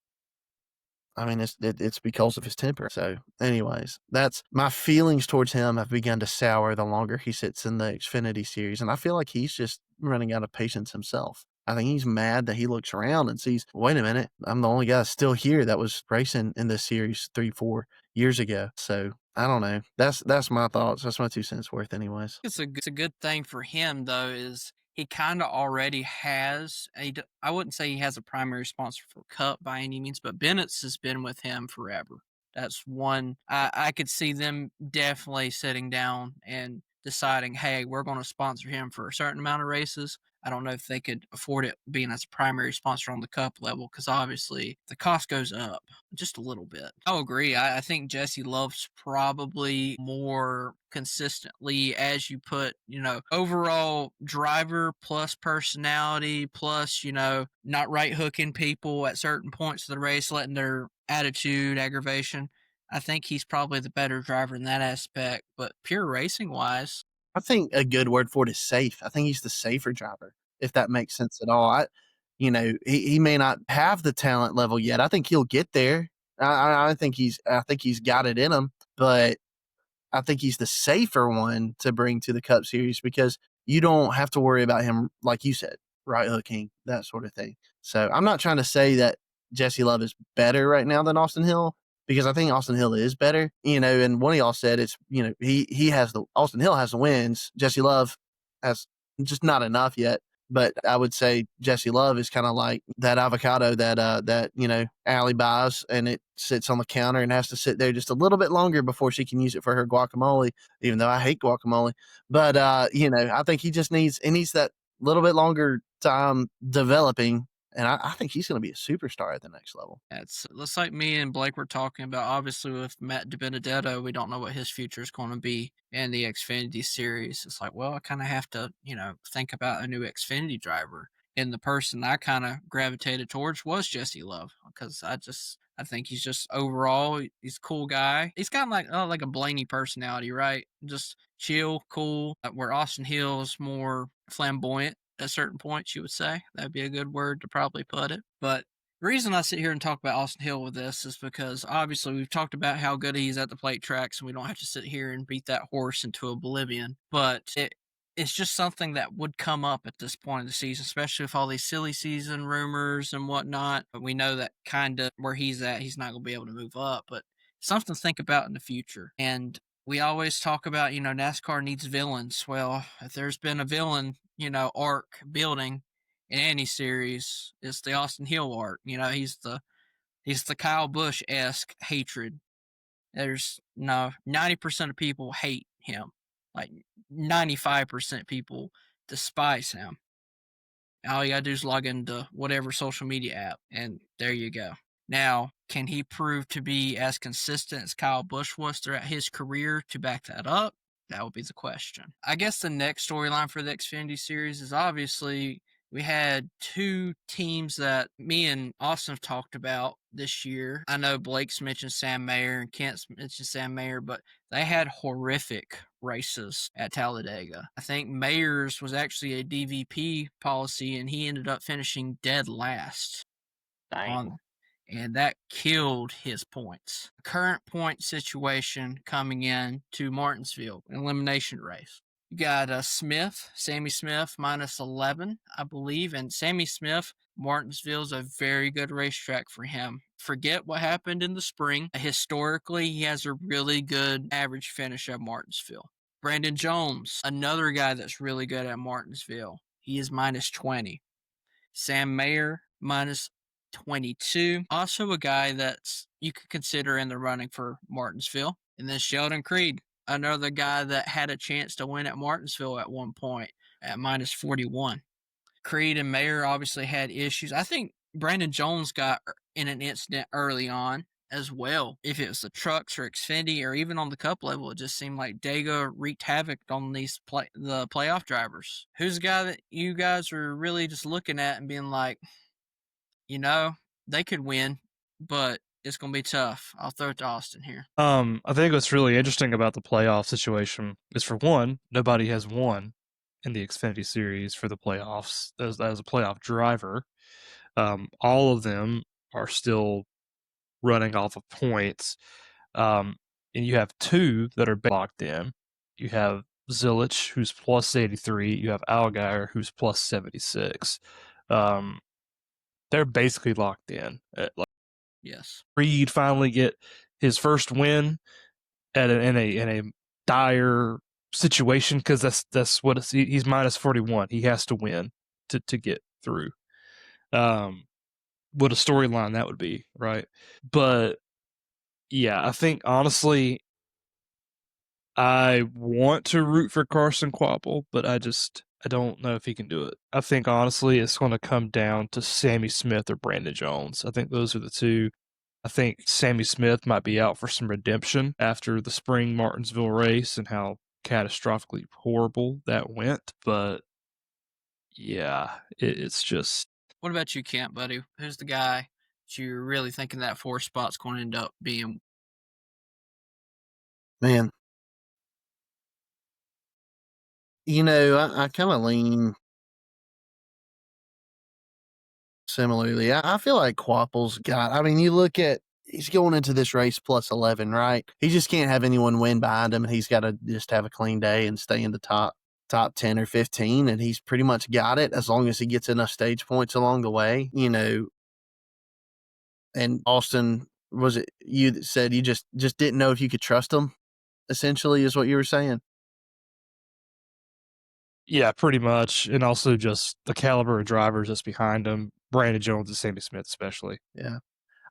because of his temper. So anyways, that's my feelings towards him have begun to sour the longer he sits in the Xfinity series. And I feel like he's just running out of patience himself. I think he's mad that he looks around and sees, wait a minute, I'm the only guy still here that was racing in this series 3-4 years ago. So I don't know. That's my thoughts. That's my 2 cents worth anyways. It's a good thing for him, though, is he kind of already has I wouldn't say he has a primary sponsor for Cup by any means, but Bennett's has been with him forever. That's one. I could see them definitely sitting down and deciding, hey, we're going to sponsor him for a certain amount of races. I don't know if they could afford it being as a primary sponsor on the Cup level, because obviously the cost goes up just a little bit. I'll agree. I think Jesse Love's probably more consistently, as you put, overall driver plus personality plus, not right hooking people at certain points of the race, letting their attitude, aggravation. I think he's probably the better driver in that aspect, but pure racing wise, I think a good word for it is safe. I think he's the safer driver, if that makes sense at all. He may not have the talent level yet. I think he'll get there. I think he's got it in him, but I think he's the safer one to bring to the Cup Series because you don't have to worry about him, like you said, right hooking, that sort of thing. So I'm not trying to say that Jesse Love is better right now than Austin Hill, because I think Austin Hill is better, and one of y'all said it's, Austin Hill has the wins. Jesse Love has just not enough yet. But I would say Jesse Love is kind of like that avocado that Allie buys, and it sits on the counter and has to sit there just a little bit longer before she can use it for her guacamole, even though I hate guacamole. But, I think he needs that little bit longer time developing And I think he's going to be a superstar at the next level. It's like me and Blake were talking about. Obviously, with Matt DiBenedetto, we don't know what his future is going to be in the Xfinity series. It's like, well, I kind of have to, think about a new Xfinity driver. And the person I kind of gravitated towards was Jesse Love, because I think he's just overall, he's a cool guy. He's got like a Blaney personality, right? Just chill, cool. Where Austin Hill is more flamboyant at certain points, you would say. That'd be a good word to probably put it. But the reason I sit here and talk about Austin Hill with this is because obviously we've talked about how good he is at the plate tracks, and we don't have to sit here and beat that horse into oblivion. But it's just something that would come up at this point of the season, especially with all these silly season rumors and whatnot. But we know that kind of where he's at, he's not going to be able to move up. But something to think about in the future. And we always talk about, NASCAR needs villains. Well, if there's been a villain, arc building in any series, it's the Austin Hill arc. He's the Kyle Busch-esque hatred. There's 90% of people hate him. Like 95% people despise him. All you gotta do is log into whatever social media app, and there you go. Now, can he prove to be as consistent as Kyle Busch was throughout his career to back that up? That would be the question. I guess the next storyline for the Xfinity Series is obviously we had two teams that me and Austin have talked about this year. I know Blake's mentioned Sam Mayer and Kent's mentioned Sam Mayer, but they had horrific races at Talladega. I think Mayer's was actually a DVP policy, and he ended up finishing dead last. Dang. And that killed his points. Current point situation coming in to Martinsville, elimination race. You got Sammy Smith, minus 11, I believe. And Sammy Smith, Martinsville's a very good racetrack for him. Forget what happened in the spring. Historically, he has a really good average finish at Martinsville. Brandon Jones, another guy that's really good at Martinsville. He is minus 20. Sam Mayer, minus 22. Also a guy that's you could consider in the running for Martinsville. And then Sheldon Creed, another guy that had a chance to win at Martinsville at one point at minus 41. Creed and Mayer obviously had issues. I think Brandon Jones got in an incident early on as well. If it was the trucks or Xfinity or even on the cup level, it just seemed like Dega wreaked havoc on the playoff drivers. Who's the guy that you guys are really just looking at and being like, they could win, but it's going to be tough? I'll throw it to Austin here. I think what's really interesting about the playoff situation is, for one, nobody has won in the Xfinity Series for the playoffs as a playoff driver. All of them are still running off of points. And you have two that are locked in. You have Zilich, who's plus 83. You have Allgaier, who's plus 76. They're basically locked in. Yes. Reed finally get his first win in a dire situation, because that's what he's minus 41. He has to win to get through. What a storyline that would be, right? But yeah, I think honestly, I want to root for Carson Kvapil, but I don't know if he can do it. I think honestly, it's going to come down to Sammy Smith or Brandon Jones. I think those are the two. I think Sammy Smith might be out for some redemption after the spring Martinsville race and how catastrophically horrible that went. But yeah, it's just. What about you, Kent, buddy? Who's the guy that you're really thinking that 4 spot's going to end up being? Man, I kind of lean similarly. I feel like Kvapil's got. I mean, you look at he's going into this race plus 11, right? He just can't have anyone win behind him, and he's got to just have a clean day and stay in the top 10 or 15, and he's pretty much got it as long as he gets enough stage points along the way, And Austin, was it you that said you just didn't know if you could trust him? Essentially, is what you were saying. Yeah, pretty much. And also just the caliber of drivers that's behind him. Brandon Jones and Sammy Smith especially. Yeah.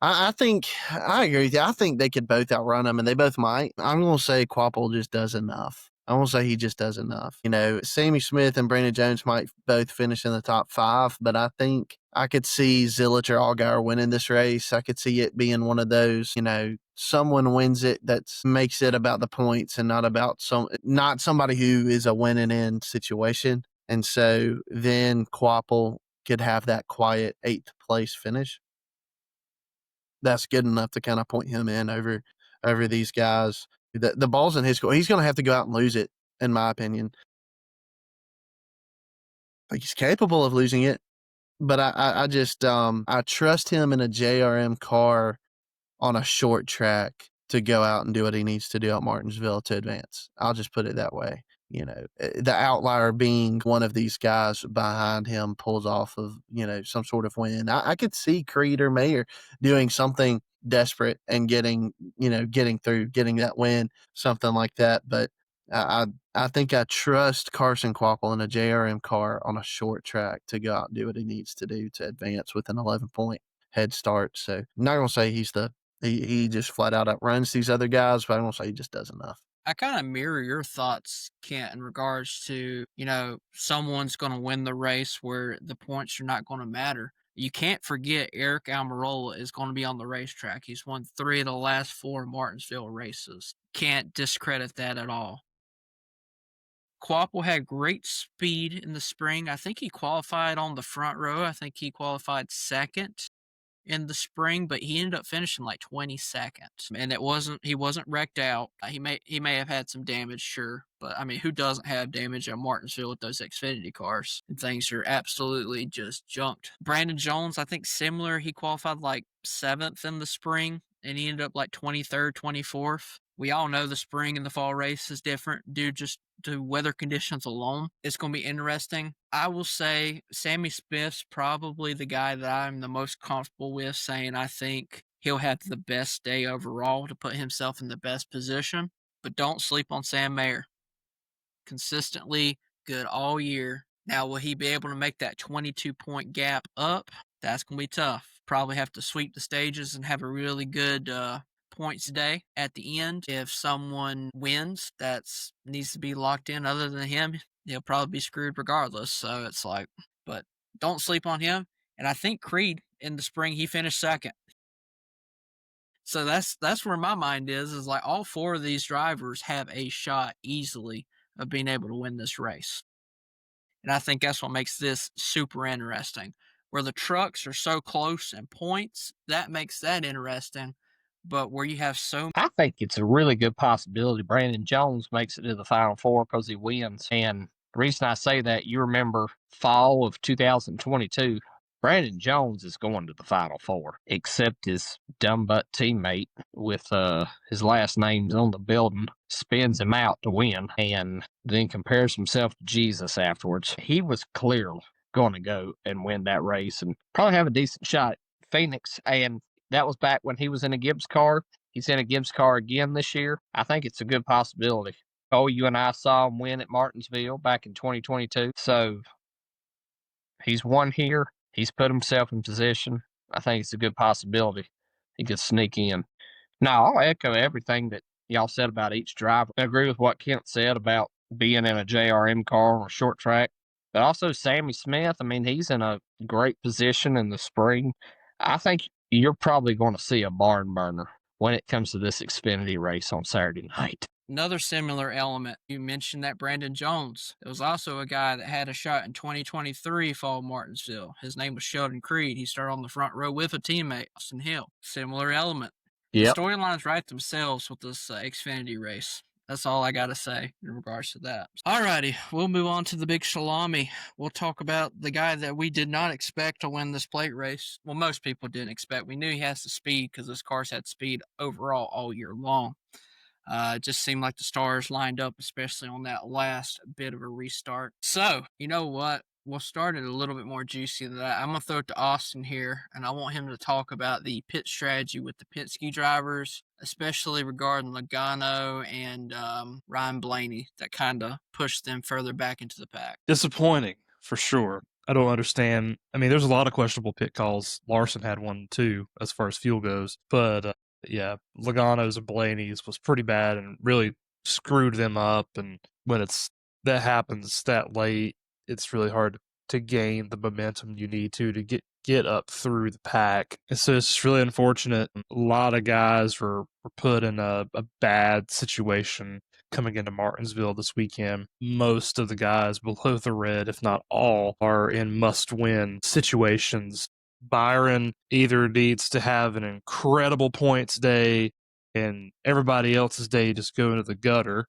I think I agree with you. I think they could both outrun him, and they both might. I'm going to say Kvapil just does enough. I won't say he just does enough. You know, Sammy Smith and Brandon Jones might both finish in the top 5, but I think I could see Zillich or Allgaier winning this race. I could see it being one of those, you know, someone wins it that makes it about the points and not about not somebody who is a winning in situation. And so then Quapple could have that quiet 8th place finish. That's good enough to kind of point him in over these guys. The ball's in his court. He's going to have to go out and lose it, in my opinion. Like, he's capable of losing it, but I just I trust him in a JRM car on a short track to go out and do what he needs to do at Martinsville to advance. I'll just put it that way. You know, the outlier being one of these guys behind him pulls off of, you know, some sort of win. I could see Creed or Mayer doing something desperate and getting that win, something like that. But I think I trust Carson Quapple in a JRM car on a short track to go out and do what he needs to do to advance with an 11-point head start. So I'm not going to say he just flat out outruns these other guys, but I'm going to say he just does enough. I kind of mirror your thoughts, Kent, in regards to, you know, someone's going to win the race where the points are not going to matter. You can't forget Eric Almirola is going to be on the racetrack. He's won 3 of the last 4 Martinsville races. Can't discredit that at all. Quapple had great speed in the spring. I think he qualified on the front row. I think he qualified second in the spring, but he ended up finishing like 22nd, and he wasn't wrecked out. He may have had some damage, sure, but I mean, who doesn't have damage at Martinsville with those Xfinity cars? And things are absolutely just junked. Brandon Jones, I think similar. He qualified like 7th in the spring, and he ended up like 23rd, 24th. We all know the spring and the fall race is different due just to weather conditions alone. It's going to be interesting. I will say Sammy Smith's probably the guy that I'm the most comfortable with saying I think he'll have the best day overall to put himself in the best position. But don't sleep on Sam Mayer. Consistently good all year. Now, will he be able to make that 22-point gap up? That's going to be tough. Probably have to sweep the stages and have a really good points day at the end. If someone wins that needs to be locked in other than him, he'll probably be screwed regardless. So it's like, but don't sleep on him. And I think Creed in the spring, he finished second. So that's where my mind is like all 4 of these drivers have a shot easily of being able to win this race. And I think that's what makes this super interesting. Where the trucks are so close in points, that makes that interesting. But where you have I think it's a really good possibility Brandon Jones makes it to the Final 4 because he wins. And the reason I say that, you remember fall of 2022, Brandon Jones is going to the Final 4, except his dumb butt teammate with his last names on the building spins him out to win and then compares himself to Jesus afterwards. He was clearly going to go and win that race and probably have a decent shot at Phoenix. And that was back when he was in a Gibbs car. He's in a Gibbs car again this year. I think it's a good possibility. Oh, you and I saw him win at Martinsville back in 2022. So he's won here. He's put himself in position. I think it's a good possibility he could sneak in. Now, I'll echo everything that y'all said about each driver. I agree with what Kent said about being in a JRM car on a short track. But also Sammy Smith, I mean, he's in a great position in the spring. I think you're probably going to see a barn burner when it comes to this Xfinity race on Saturday night. Another similar element, you mentioned that Brandon Jones. There was also a guy that had a shot in 2023 fall Martinsville. His name was Sheldon Creed. He started on the front row with a teammate, Austin Hill. Similar element. Yep. The storylines write themselves with this Xfinity race. That's all I got to say in regards to that. Alrighty, we'll move on to the big salami. We'll talk about the guy that we did not expect to win this plate race. Well, most people didn't expect. We knew he has the speed because his cars had speed overall all year long. It just seemed like the stars lined up, especially on that last bit of a restart. So, you know what? We'll start it a little bit more juicy than that. I'm going to throw it to Austin here, and I want him to talk about the pit strategy with the Penske drivers, especially regarding Logano and Ryan Blaney that kind of pushed them further back into the pack. Disappointing, for sure. I don't understand. I mean, there's a lot of questionable pit calls. Larson had one, too, as far as fuel goes. But, yeah, Logano's and Blaney's was pretty bad and really screwed them up. And when that happens that late, it's really hard to gain the momentum you need to get up through the pack. And so it's just really unfortunate. A lot of guys were put in a bad situation coming into Martinsville this weekend. Most of the guys below the red, if not all, are in must-win situations. Byron either needs to have an incredible points day and everybody else's day just go into the gutter.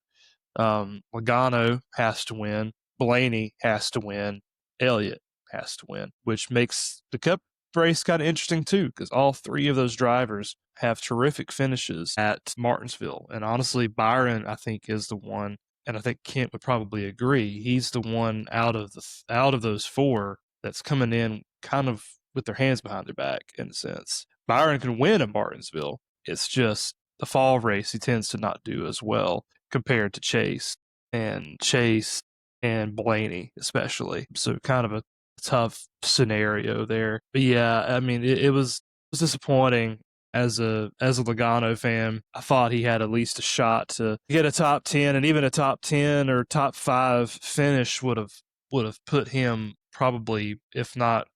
Logano has to win. Blaney has to win. Elliott has to win, which makes the Cup race kind of interesting too, because all three of those drivers have terrific finishes at Martinsville. And honestly, Byron, I think, is the one, and I think Kent would probably agree, he's the one out of those four that's coming in kind of with their hands behind their back, in a sense. Byron can win at Martinsville. It's just the fall race he tends to not do as well compared to Chase and Blaney especially. So kind of a tough scenario there. But yeah, I mean, it was disappointing as a Logano fan. I thought he had at least a shot to get a top 10, and even a top 10 or top 5 finish would have put him probably, if not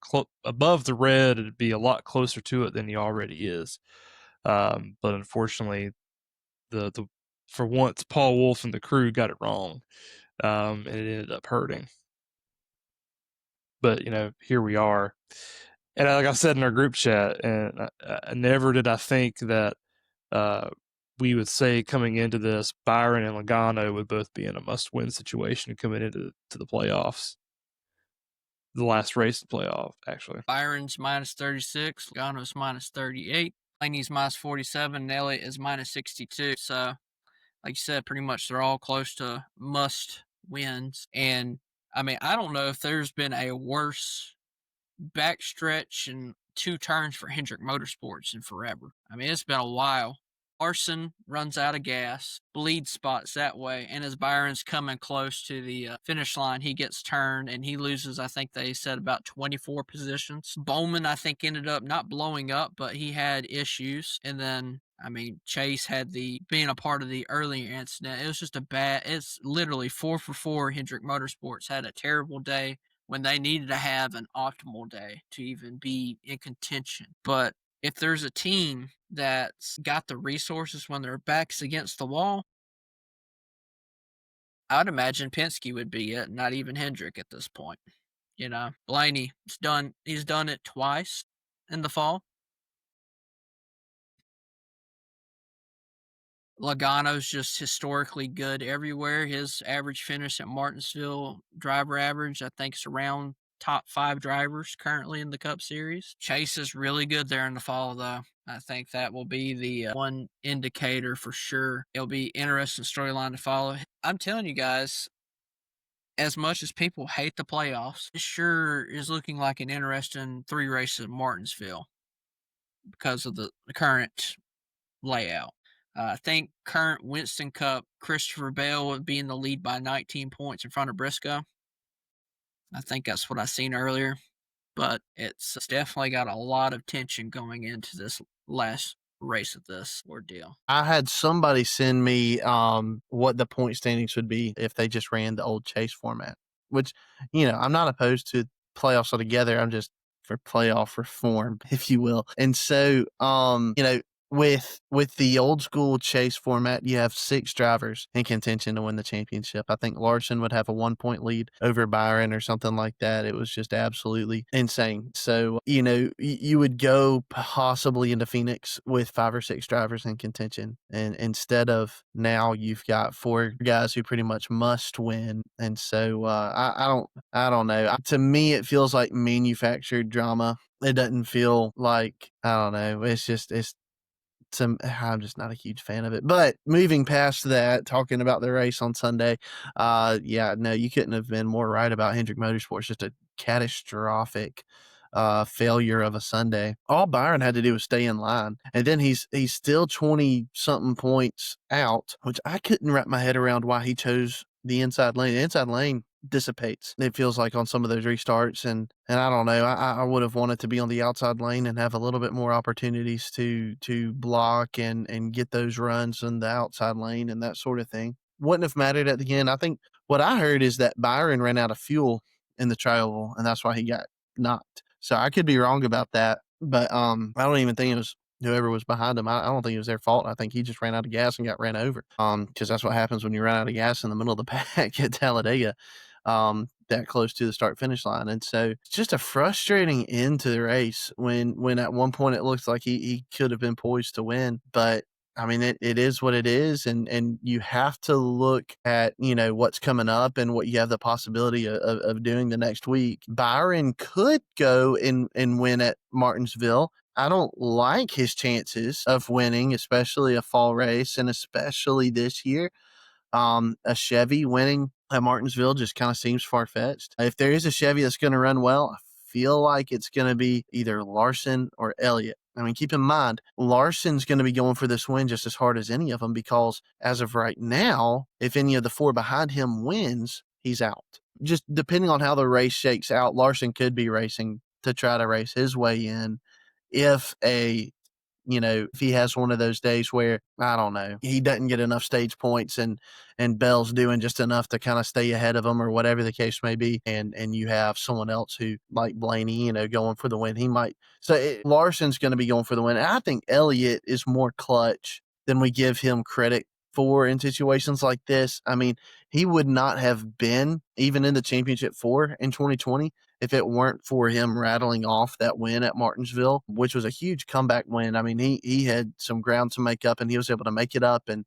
above the red, it'd be a lot closer to it than he already is. But unfortunately, the for once, Paul Wolf and the crew got it wrong, and it ended up hurting. But here we are, and like I said in our group chat, and I never did I think that we would say coming into this, Byron and Logano would both be in a must-win situation coming into the playoffs. The last race of the playoff, actually. Byron's minus 36, Logano's minus 38, Blaney's minus 47, and Elliott is minus 62. So, like you said, pretty much they're all close to must wins. And I mean, I don't know if there's been a worse backstretch and 2 turns for Hendrick Motorsports in forever. I mean, it's been a while. Larson runs out of gas, bleed spots that way, and as Byron's coming close to the finish line, he gets turned and he loses, I think they said, about 24 positions. Bowman, I think, ended up not blowing up, but he had issues. And then, I mean, Chase had being a part of the earlier incident. It was just it's literally 4 for 4. Hendrick Motorsports had a terrible day when they needed to have an optimal day to even be in contention. But if there's a team that's got the resources when their back's against the wall, I would imagine Penske would be it, not even Hendrick at this point. Blaney, he's done it twice in the fall. Logano's just historically good everywhere. His average finish at Martinsville, driver average, I think is around top 5 drivers currently in the Cup Series. Chase is really good there in the fall, though. I think that will be the one indicator for sure. It'll be interesting storyline to follow. I'm telling you guys, as much as people hate the playoffs, it sure is looking like an interesting 3 races at Martinsville because of the current layout. I think current Winston Cup, Christopher Bell would be in the lead by 19 points in front of Briscoe. I think that's what I seen earlier, but it's definitely got a lot of tension going into this last race of this ordeal. I had somebody send me what the point standings would be if they just ran the old Chase format, which, I'm not opposed to playoffs altogether. I'm just for playoff reform, if you will. And so, with the old school Chase format, you have 6 drivers in contention to win the championship. I think Larson would have a 1-point lead over Byron or something like that. It was just absolutely insane. So, you would go possibly into Phoenix with 5 or 6 drivers in contention. And instead of now you've got 4 guys who pretty much must win. And so I don't know. To me, it feels like manufactured drama. It doesn't feel like, I don't know. I'm just not a huge fan of it. But moving past that, talking about the race on Sunday, you couldn't have been more right about Hendrick Motorsports. Just a catastrophic failure of a Sunday. All Byron had to do was stay in line, and then he's still 20-something points out, which I couldn't wrap my head around why he chose the inside lane. The inside lane dissipates, it feels like, on some of those restarts, and I don't know. I would have wanted to be on the outside lane and have a little bit more opportunities to block and get those runs in the outside lane and that sort of thing. wouldn't have mattered at the end. I think what I heard is that Byron ran out of fuel in the trial, and that's why he got knocked. So I could be wrong about that, but I don't even think it was whoever was behind him. I don't think it was their fault. I think he just ran out of gas and got ran over. Because that's what happens when you run out of gas in the middle of the pack at Talladega. That close to the start finish line. And so it's just a frustrating end to the race when at one point it looks like he could have been poised to win. But I mean, it is what it is. And you have to look at, what's coming up and what you have the possibility of doing the next week. Byron could go and win at Martinsville. I don't like his chances of winning, especially a fall race and especially this year. A Chevy winning at Martinsville just kind of seems far-fetched. If there is a Chevy that's going to run well, I feel like it's going to be either Larson or Elliott. I mean, keep in mind, Larson's going to be going for this win just as hard as any of them because as of right now, if any of the four behind him wins, he's out. Just depending on how the race shakes out, Larson could be racing to try to race his way in if if he has one of those days where, I don't know, he doesn't get enough stage points and Bell's doing just enough to kind of stay ahead of him or whatever the case may be. And you have someone else who, like Blaney, going for the win. He might. So Larson's going to be going for the win. And I think Elliott is more clutch than we give him credit for in situations like this. I mean, he would not have been even in the championship 4 in 2020 if it weren't for him rattling off that win at Martinsville, which was a huge comeback win. I mean, he had some ground to make up and he was able to make it up and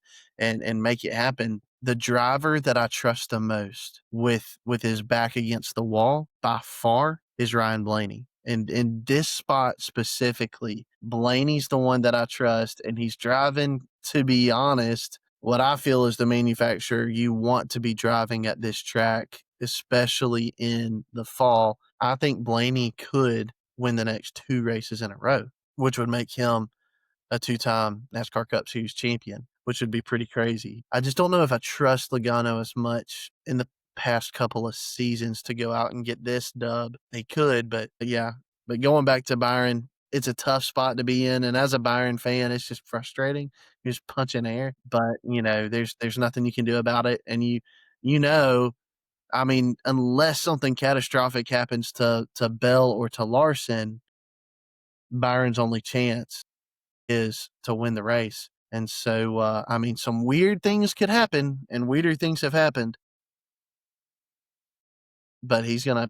make it happen. The driver that I trust the most with his back against the wall by far is Ryan Blaney. And in this spot specifically, Blaney's the one that I trust, and he's driving, to be honest, what I feel is the manufacturer you want to be driving at this track, especially in the fall. I think Blaney could win the next 2 races in a row, which would make him a 2-time NASCAR Cup Series champion, which would be pretty crazy. I just don't know if I trust Logano as much in the past couple of seasons to go out and get this dub. He could, but yeah. But going back to Byron, it's a tough spot to be in, and as a Byron fan, it's just frustrating. You're just punching air, but there's nothing you can do about it, and I mean, unless something catastrophic happens to Bell or to Larson, Byron's only chance is to win the race. And so, I mean, some weird things could happen, and weirder things have happened. But he's gonna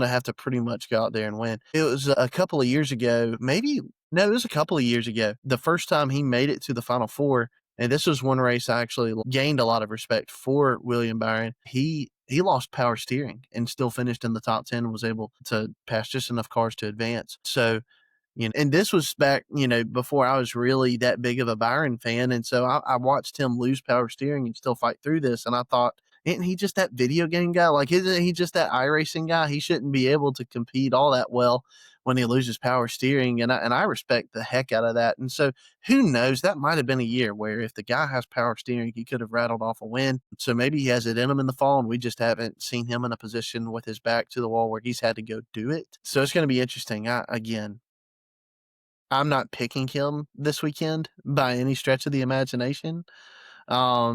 have to pretty much go out there and win. It was a couple of years ago, it was a couple of years ago. The first time he made it to the Final Four, and this was one race I actually gained a lot of respect for William Byron. He lost power steering and still finished in the top 10 and was able to pass just enough cars to advance. So, and this was back, before I was really that big of a Byron fan. And so I watched him lose power steering and still fight through this. And I thought, isn't he just that video game guy? Like, isn't he just that iRacing guy? He shouldn't be able to compete all that well when he loses power steering. And I respect the heck out of that. And so who knows? That might have been a year where if the guy has power steering, he could have rattled off a win. So maybe he has it in him in the fall, and we just haven't seen him in a position with his back to the wall where he's had to go do it. So it's going to be interesting. I'm not picking him this weekend by any stretch of the imagination. I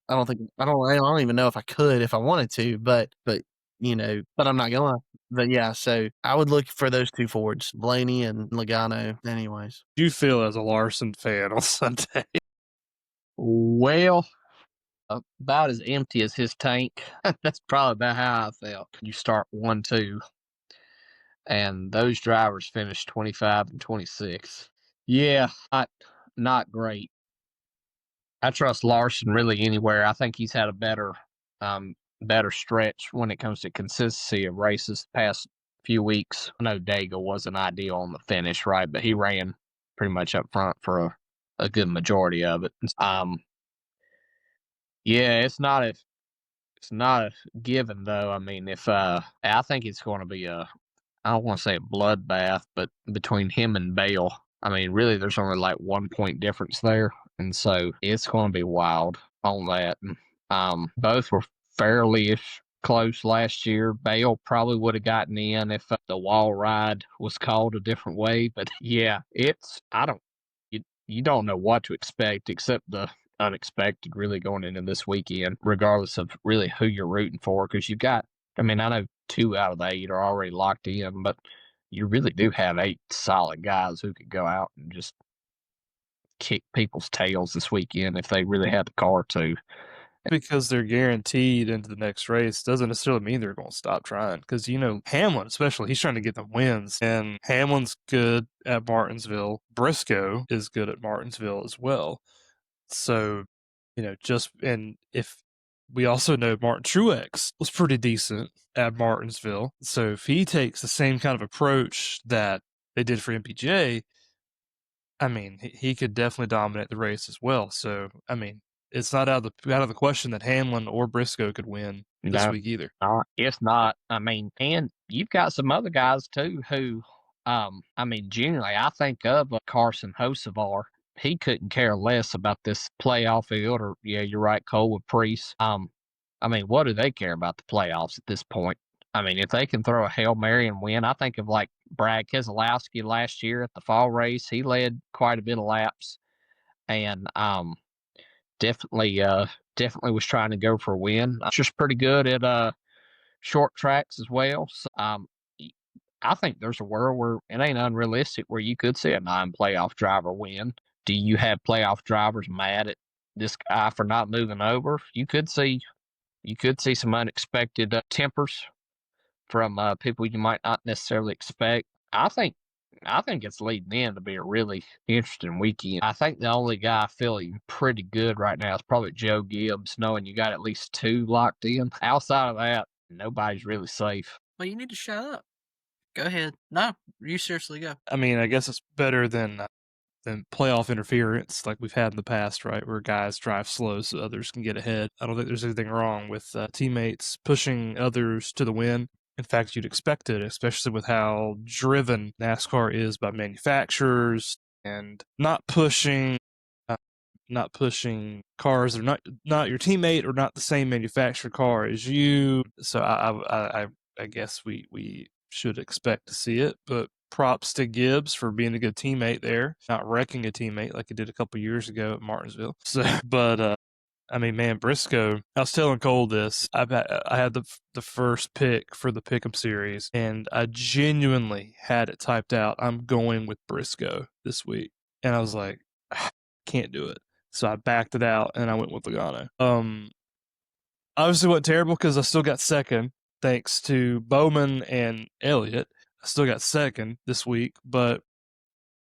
don't even know if I could if I wanted to, but I'm not gonna. But yeah, so I would look for those 2 forwards, Blaney and Logano, anyways. Do you feel as a Larson fan on Sunday? Well, about as empty as his tank. That's probably about how I felt. You start 1-2, and those drivers finished 25 and 26. Yeah, not great. I trust Larson really anywhere. I think he's had a better stretch when it comes to consistency of races the past few weeks. I know Dega wasn't ideal on the finish, right? But he ran pretty much up front for a good majority of it. Yeah, it's not a given though. I mean, I think it's going to be I don't want to say a bloodbath, but between him and Bale, I mean, really, there's only like 1 point difference there. And so it's going to be wild on that. Both were fairly close last year. Bale probably would have gotten in if the wall ride was called a different way. But yeah, you don't know what to expect except the unexpected really going into this weekend, regardless of really who you're rooting for, because you've got, I mean, I know 2 out of the 8 are already locked in, but you really do have 8 solid guys who could go out and just kick people's tails this weekend if they really had the car to. Because they're guaranteed into the next race doesn't necessarily mean they're going to stop trying. Because, you know, Hamlin, especially, he's trying to get them wins. And Hamlin's good at Martinsville. Briscoe is good at Martinsville as well. So, you know, and if we also know Martin Truex was pretty decent at Martinsville. So if he takes the same kind of approach that they did for MPJ, I mean, he could definitely dominate the race as well. So, I mean, it's not out of the question that Hamlin or Briscoe could win this week either. It's not. I mean, and you've got some other guys too who, I mean, genuinely, I think of Carson Hocevar. He couldn't care less about this playoff field, or yeah, you're right, Cole with Priest. I mean, what do they care about the playoffs at this point? I mean, if they can throw a Hail Mary and win, I think of like Brad Keselowski last year at the fall race. He led quite a bit of laps, and definitely was trying to go for a win. Just pretty good at short tracks as well. So, I think there's a world where it ain't unrealistic where you could see a non-playoff driver win. Do you have playoff drivers mad at this guy for not moving over? You could see some unexpected tempers from people you might not necessarily expect. I think it's leading in to be a really interesting weekend. I think the only guy feeling pretty good right now is probably Joe Gibbs, knowing you got at least 2 locked in. Outside of that, nobody's really safe. Well, you need to shut up. Go ahead. No, you seriously go. I mean, I guess it's better than playoff interference like we've had in the past, right? Where guys drive slow so others can get ahead. I don't think there's anything wrong with teammates pushing others to the win. In fact, you'd expect it, especially with how driven NASCAR is by manufacturers and not pushing cars that are not your teammate or not the same manufacturer car as you. So I guess we should expect to see it, but props to Gibbs for being a good teammate there, not wrecking a teammate like he did a couple years ago at Martinsville. So, but I mean, man, Briscoe. I was telling Cole this. I had the first pick for the Pick'em series, and I genuinely had it typed out. I'm going with Briscoe this week, and I was like, can't do it. So I backed it out, and I went with Logano. Obviously, wasn't terrible because I still got second thanks to Bowman and Elliott. I still got second this week, but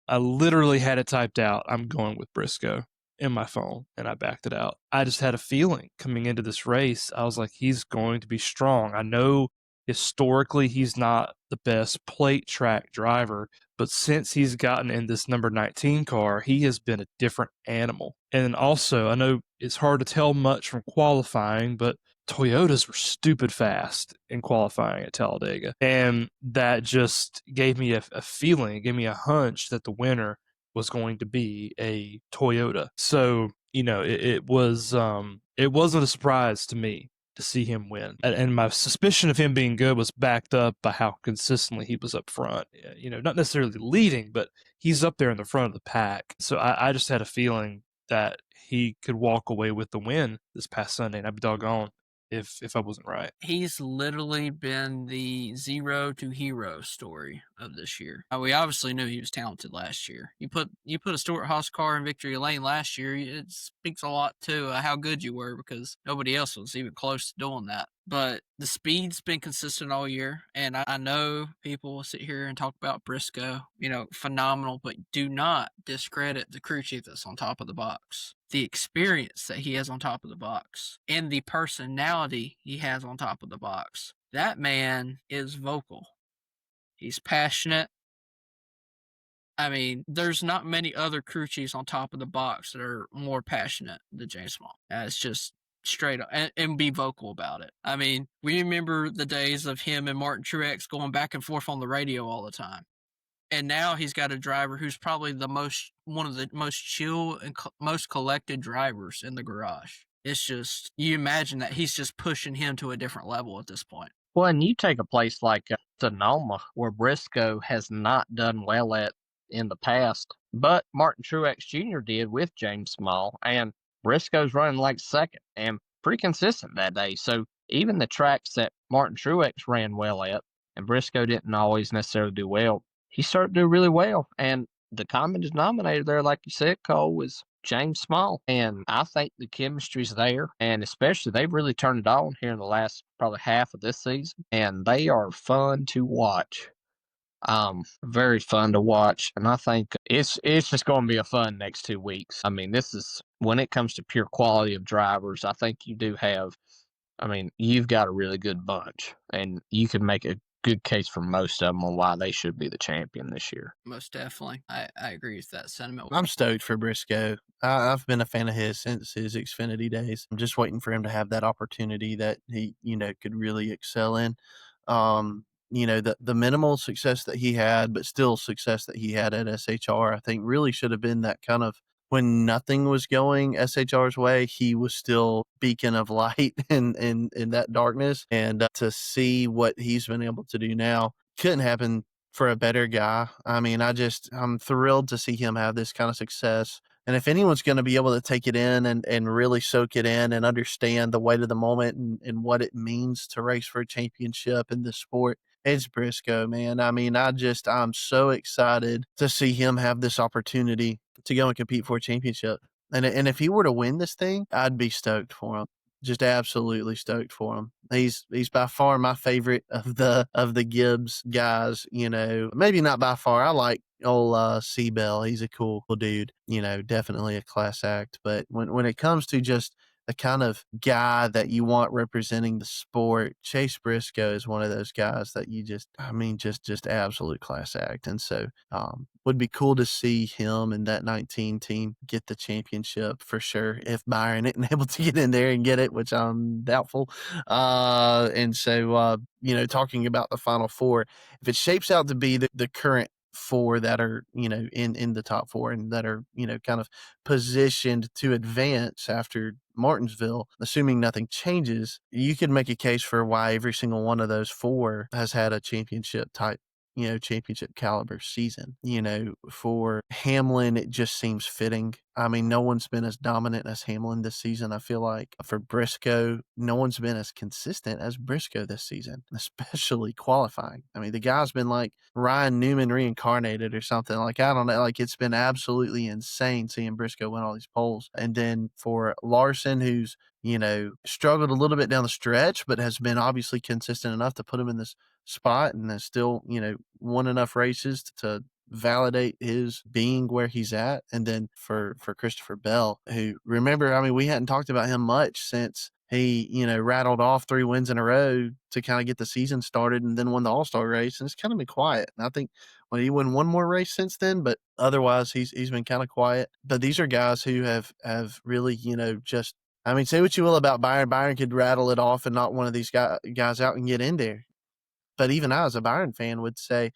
I literally had it typed out. I'm going with Briscoe in my phone, and I backed it out. I just had a feeling coming into this race. I was like, he's going to be strong. I know historically he's not the best plate track driver, but since he's gotten in this number 19 car, he has been a different animal. And also, I know it's hard to tell much from qualifying, but Toyotas were stupid fast in qualifying at Talladega. And that just gave me a feeling, gave me a hunch that the winner was going to be a Toyota. So, you know, it wasn't a surprise to me to see him win. And my suspicion of him being good was backed up by how consistently he was up front. You know, not necessarily leading, but he's up there in the front of the pack. So I just had a feeling that he could walk away with the win this past Sunday, and I'd be doggone if I wasn't right. He's literally been the zero to hero story of this year. We obviously knew he was talented last year. You put a Stewart-Haas car in victory lane last year, it speaks a lot to how good you were because nobody else was even close to doing that. But the speed's been consistent all year, and I know people will sit here and talk about Briscoe, you know, phenomenal, but do not discredit the crew chief that's on top of the box. The experience that he has on top of the box and the personality he has on top of the box. That man is vocal. He's passionate. I mean, there's not many other crew chiefs on top of the box that are more passionate than James Small. It's just straight up and be vocal about it. I mean, we remember the days of him and Martin Truex going back and forth on the radio all the time. And now he's got a driver who's probably one of the most chill and most collected drivers in the garage. It's just, you imagine that he's just pushing him to a different level at this point. Well, and you take a place like Sonoma, where Briscoe has not done well at in the past, but Martin Truex Jr. did with James Small. And Briscoe's running like second and pretty consistent that day. So even the tracks that Martin Truex ran well at and Briscoe didn't always necessarily do well, he started to do really well. And the common denominator there, like you said, Cole, was James Small. And I think the chemistry's there. And especially they've really turned it on here in the last probably half of this season. And they are fun to watch. Very fun to watch, and I think it's just going to be a fun next 2 weeks. I mean, this is when it comes to pure quality of drivers. I think you do have. I mean, you've got a really good bunch, and you can make a good case for most of them on why they should be the champion this year. Most definitely. I agree with that sentiment. I'm stoked for Briscoe. I've been a fan of his since his Xfinity days. I'm just waiting for him to have that opportunity that he, could really excel in. The minimal success that he had, but still success that he had at SHR, I think really should have been that kind of when nothing was going SHR's way, he was still beacon of light in that darkness. And to see what he's been able to do now couldn't happen for a better guy. I mean, I'm thrilled to see him have this kind of success. And if anyone's going to be able to take it in and really soak it in and understand the weight of the moment and what it means to race for a championship in this sport, it's Briscoe, man. I mean, I'm so excited to see him have this opportunity to go and compete for a championship. And if he were to win this thing, I'd be stoked for him. Just absolutely stoked for him. He's by far my favorite of the Gibbs guys. Maybe not by far. I like old Seabell. He's a cool dude. Definitely a class act. But when it comes to just the kind of guy that you want representing the sport, Chase Briscoe is one of those guys that you just absolute class act. And so would be cool to see him and that 19 team get the championship for sure if Byron isn't able to get in there and get it, which I'm doubtful. And so talking about the Final Four, if it shapes out to be the current four that are in the top four and that are kind of positioned to advance after Martinsville, assuming nothing changes, you could make a case for why every single one of those four has had a championship caliber season. For Hamlin, it just seems fitting. I mean, no one's been as dominant as Hamlin this season, I feel like. For Briscoe, no one's been as consistent as Briscoe this season, especially qualifying. I mean, the guy's been like Ryan Newman reincarnated or something. Like, I don't know. Like, it's been absolutely insane seeing Briscoe win all these poles. And then for Larson, who's struggled a little bit down the stretch, but has been obviously consistent enough to put him in this spot and has still, won enough races to validate his being where he's at. And then for Christopher Bell, who, remember, I mean, we hadn't talked about him much since he, rattled off 3 wins in a row to kind of get the season started and then won the All-Star race. And it's kind of been quiet. And I think he won one more race since then, but otherwise he's been kind of quiet. But these are guys who have really, just, I mean, say what you will about Byron. Byron could rattle it off and not one of these guys out and get in there. But even I, as a Byron fan, would say,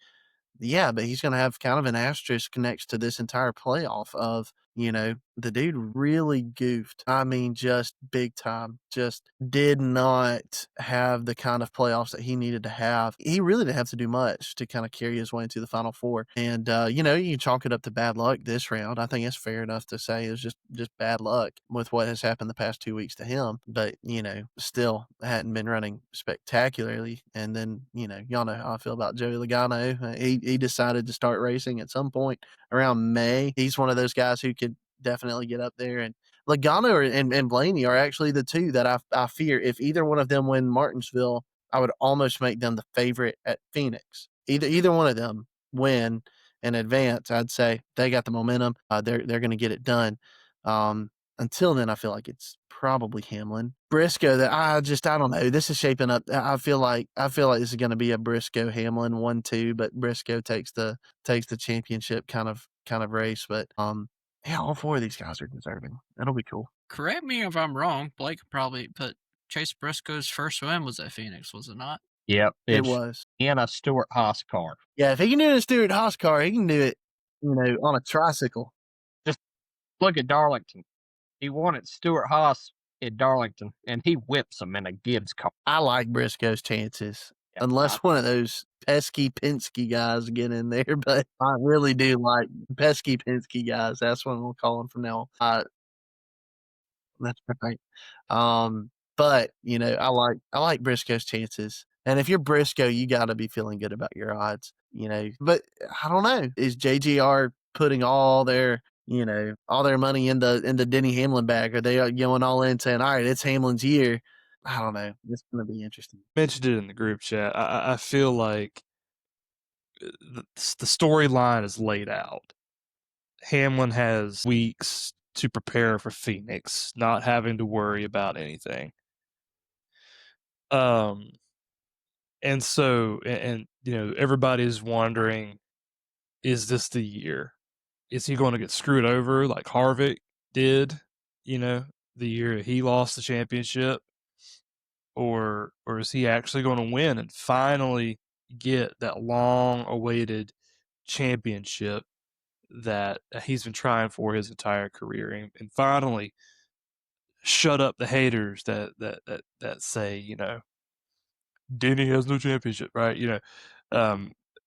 yeah, but he's going to have kind of an asterisk next to this entire playoff of, the dude really goofed. I mean, just big time. Just did not have the kind of playoffs that he needed to have. He really didn't have to do much to kind of carry his way into the Final Four. And, you chalk it up to bad luck this round. I think it's fair enough to say it's just bad luck with what has happened the past 2 weeks to him. But, still hadn't been running spectacularly. And then, y'all know how I feel about Joey Logano. He decided to start racing at some point around May. He's one of those guys who could definitely get up there. And Logano and Blaney are actually the two that I fear. If either one of them win Martinsville, I would almost make them the favorite at Phoenix. Either one of them win and advance, I'd say they got the momentum. They're going to get it done. Until then, I feel like it's probably Hamlin. Briscoe, I don't know. This is shaping up. I feel like this is going to be a Briscoe Hamlin 1-2, but Briscoe takes the championship kind of race. But yeah, all 4 of these guys are deserving. That'll be cool. Correct me if I'm wrong. Blake probably put Chase Briscoe's first win was at Phoenix, was it not? Yep, it was in a Stewart Haas car. Yeah, if he can do it in a Stewart Haas car, he can do it, on a tricycle. Just look at Darlington. He won at Stewart Haas at Darlington, and he whips them in a Gibbs car. I like Briscoe's chances, unless one of those pesky Penske guys get in there. But I really do like pesky Penske guys. That's what we'll call them from now on. That's right. But I like Briscoe's chances. And if you're Briscoe, you got to be feeling good about your odds, But I don't know. Is JGR putting all their money in the Denny Hamlin bag? Are they going all in saying, all right, it's Hamlin's year? I don't know. It's going to be interesting. Mentioned it in the group chat. I feel like the storyline is laid out. Hamlin has weeks to prepare for Phoenix, not having to worry about anything. And so, everybody's wondering, is this the year? Is he going to get screwed over like Harvick did, the year he lost the championship? Or is he actually going to win and finally get that long-awaited championship that he's been trying for his entire career, and finally shut up the haters that say, Denny has no championship, right?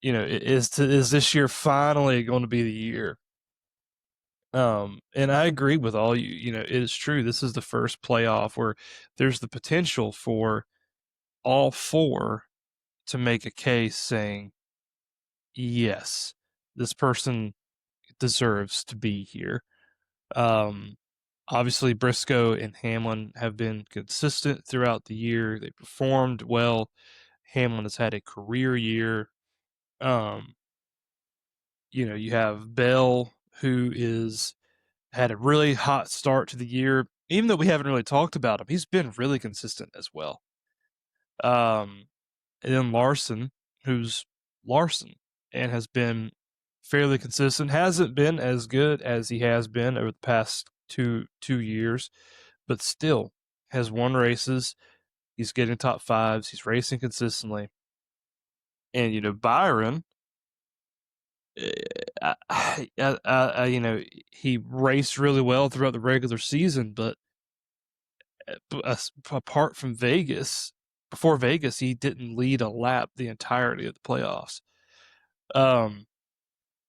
Is this year finally going to be the year? And I agree with all you. It is true. This is the first playoff where there's the potential for all four to make a case saying, yes, this person deserves to be here. Obviously, Briscoe and Hamlin have been consistent throughout the year. They performed well. Hamlin has had a career year. You have Bell, who had a really hot start to the year. Even though we haven't really talked about him, he's been really consistent as well. And then Larson, who's Larson, and has been fairly consistent. Hasn't been as good as he has been over the past two years, but still has won races. He's getting top fives. He's racing consistently. And Byron, he raced really well throughout the regular season, but apart from Vegas, before Vegas, he didn't lead a lap the entirety of the playoffs.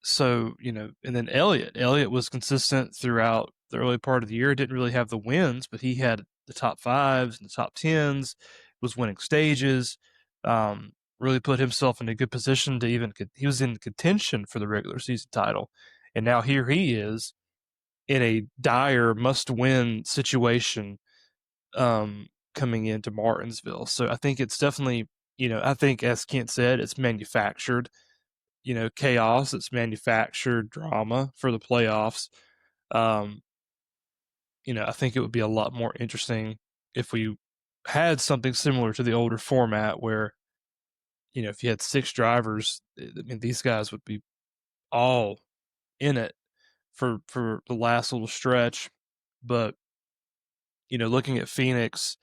So, and then Elliott was consistent throughout the early part of the year. Didn't really have the wins, but he had the top fives and the top tens, was winning stages, really put himself in a good position he was in contention for the regular season title. And now here he is in a dire must-win situation, coming into Martinsville. So I think it's definitely, I think as Kent said, it's manufactured, chaos. It's manufactured drama for the playoffs. I think it would be a lot more interesting if we had something similar to the older format where, if you had 6 drivers, I mean, these guys would be all in it for the last little stretch. But, looking at Phoenix,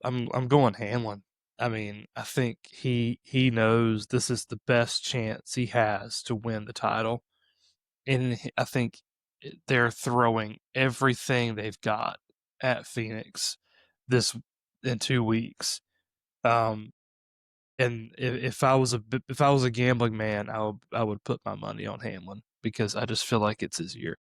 I'm going Hamlin. I mean, I think he knows this is the best chance he has to win the title, and I think they're throwing everything they've got at Phoenix in 2 weeks. And if I was a gambling man, I would put my money on Hamlin because I just feel like it's his year.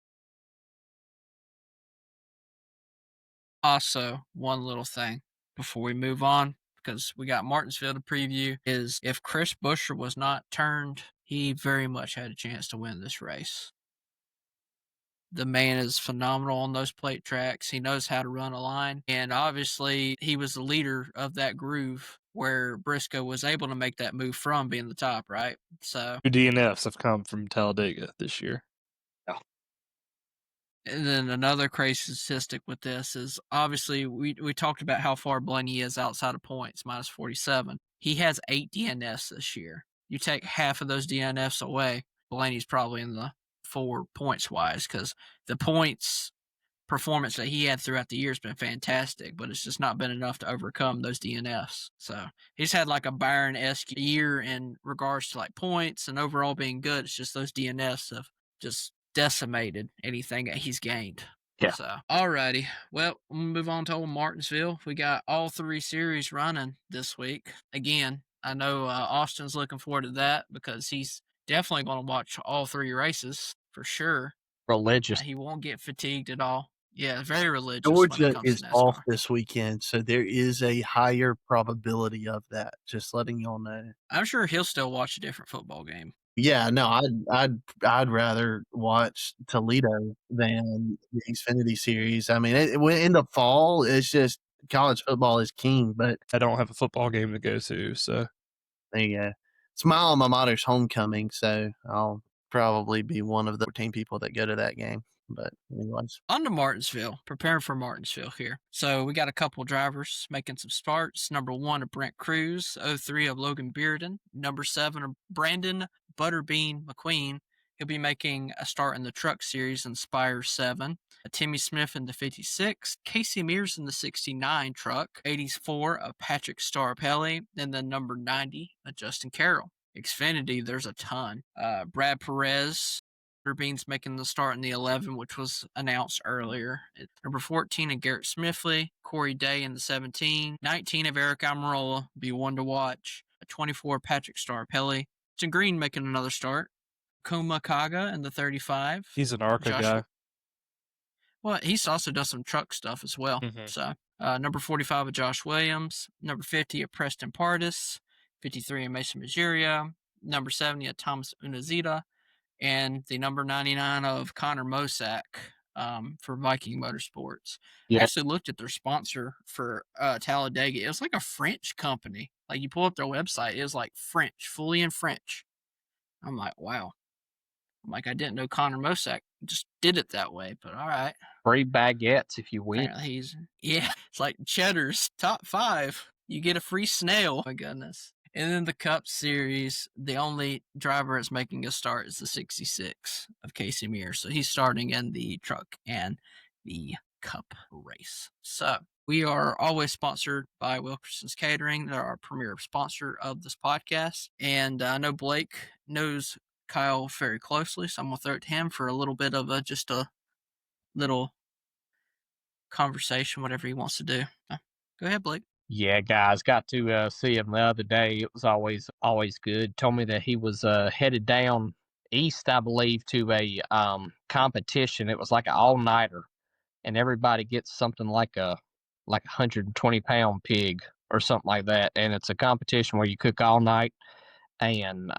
Also, one little thing before we move on, because we got Martinsville to preview, is if Chris Buescher was not turned, he very much had a chance to win this race. The man is phenomenal on those plate tracks. He knows how to run a line. And obviously, he was the leader of that groove where Briscoe was able to make that move from being the top, right? So 2 DNFs have come from Talladega this year. And then another crazy statistic with this is obviously we talked about how far Blaney is outside of points, minus 47. He has 8 DNFs this year. You take half of those DNFs away, Blaney's probably in the 4 points wise, because the points performance that he had throughout the year has been fantastic, but it's just not been enough to overcome those DNFs. So he's had like a Byron-esque year in regards to like points and overall being good. It's just those DNFs have just decimated anything that he's gained. Yeah. So, alrighty. Well, we'll move on to old Martinsville. We got all 3 series running this week. Again, I know Austin's looking forward to that because he's definitely going to watch all 3 races for sure. Religious. He won't get fatigued at all. Yeah, very religious when it Georgia comes is to off NASCAR. this weekend, so there is a higher probability of that. Just letting y'all know. I'm sure he'll still watch a different football game. Yeah, no, I'd rather watch Toledo than the Xfinity series. I mean, in the fall, it's just college football is king. But I don't have a football game to go to, so there you go. It's my alma mater's homecoming, so I'll probably be one of the 14 people that go to that game. But anyways, On to Martinsville, preparing for Martinsville here. So we got a couple drivers making some starts. Number 1 of Brent Cruz, 03 of Logan Bearden. Number 7 of Brandon Butterbean McQueen. He'll be making a start in the Truck Series Inspire 7. Timmy Smith in the 56, Casey Mears in the 69 truck, 84 of Patrick Starapelli, and then number 90 of Justin Carroll. Xfinity, there's a ton. Brad Perez, Beans making the start in the 11, which was announced earlier. Number 14 of Garrett Smithley, Corey Day in the 17, 19 of Eric Almirola, be one to watch. 24 Patrick Starapelli, Justin Green making another start. Kuma Kaga in the 35. he's an ARCA guy. Well, he's also done some truck stuff as well. Mhm. So, number 45 of Josh Williams, number 50 of Preston Pardis, 53 of Mason Mazuria, number 70 of Thomas Unazita, and the number 99 of Connor Mosack for Viking Motorsports. I Yeah. actually looked at their sponsor for Talladega. It was like a French company. Like you pull up their website, it was like French, fully in French. I'm like, wow. I'm like, I didn't know Connor Mosack just did it that way, but all right. Free baguettes if you win. Apparently it's like Cheddar's top 5. You get a free snail. My goodness. And then the Cup Series, the only driver that's making a start is the 66 of Casey Mears. So he's starting in the truck and the Cup race. So we are always sponsored by Wilkerson's Catering. They're our premier sponsor of this podcast. And I know Blake knows Kyle very closely, so I'm going to throw it to him for a little bit of just a little conversation, whatever he wants to do. Go ahead, Blake. Yeah, guys, got to see him the other day. It was always good. Told me that he was headed down east, I believe, to a competition. It was like an all-nighter, and everybody gets something like a 120-pound pig or something like that. And it's a competition where you cook all night, and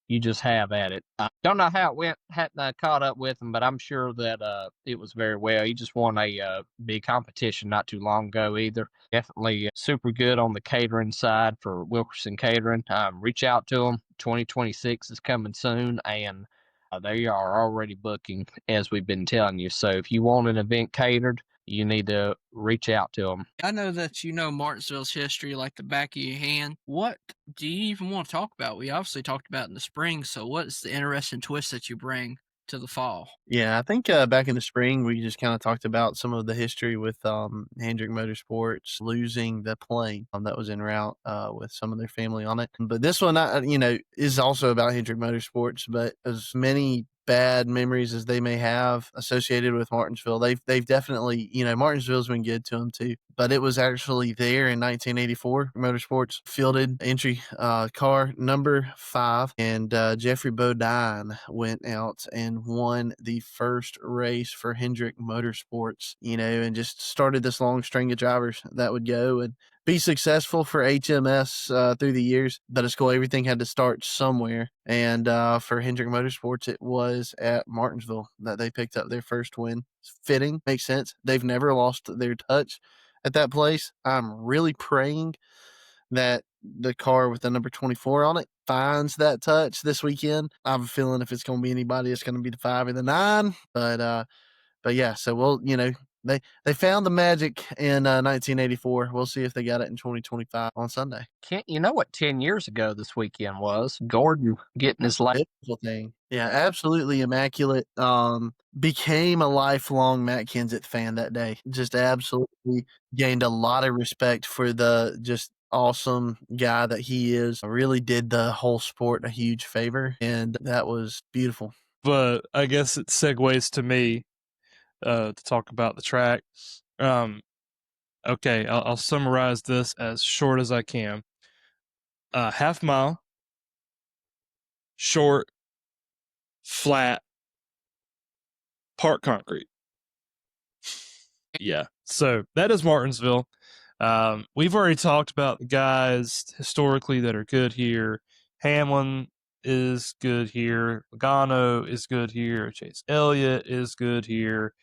you just have at it. I don't know how it went. Hadn't caught up with him, but I'm sure that it was very well. He just won a big competition not too long ago either. Definitely super good on the catering side for Wilkerson Catering. Reach out to them. 2026 is coming soon, and they are already booking, as we've been telling you. So if you want an event catered, you need to reach out to them. I know that you know Martinsville's history like the back of your hand. What do you even want to talk about? We obviously talked about it in the spring, so what's the interesting twist that you bring to the fall? yeah, I think back in the spring we just kind of talked about some of the history with Hendrick Motorsports losing the plane that was en route with some of their family on it. But this one, is also about Hendrick Motorsports. But as many bad memories as they may have associated with Martinsville, they've definitely, Martinsville's been good to them too. But it was actually there in 1984. Motorsports fielded entry car number 5, and Jeffrey Bodine went out and won the first race for Hendrick Motorsports, and just started this long string of drivers that would go and be successful for HMS through the years. But it's cool. Everything had to start somewhere. And for Hendrick Motorsports, it was at Martinsville that they picked up their first win. It's fitting. Makes sense. They've never lost their touch at that place. I'm really praying that the car with the number 24 on it finds that touch this weekend. I have a feeling if it's going to be anybody, it's going to be the 5 or the 9. But yeah, so we'll, they found the magic in 1984. We'll see if they got it in 2025 on Sunday. Kent, you know what 10 years ago this weekend was? Gordon getting his last. Beautiful thing. Yeah, absolutely immaculate. Became a lifelong Matt Kenseth fan that day. Just absolutely gained a lot of respect for the just awesome guy that he is. Really did the whole sport a huge favor, and that was beautiful. But I guess it segues to me to talk about the track. Okay, I'll summarize this as short as I can. Half mile, short, flat, part concrete. Yeah. So that is Martinsville. We've already talked about the guys historically that are good here. Hamlin is good here. Logano is good here. Chase Elliott is good here.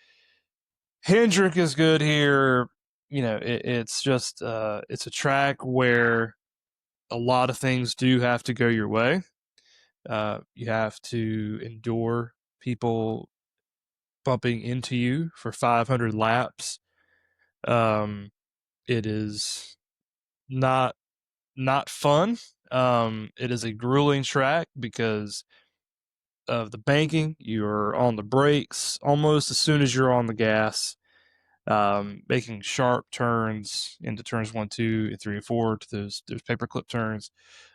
Hendrick is good here. You know, it's just it's a track where a lot of things do have to go your way. You have to endure people bumping into you for 500 laps. It is not fun. It is a grueling track because of the banking. You're on the brakes almost as soon as you're on the gas, making sharp turns into turns 1, 2, and 3, and 4 to those paperclip turns.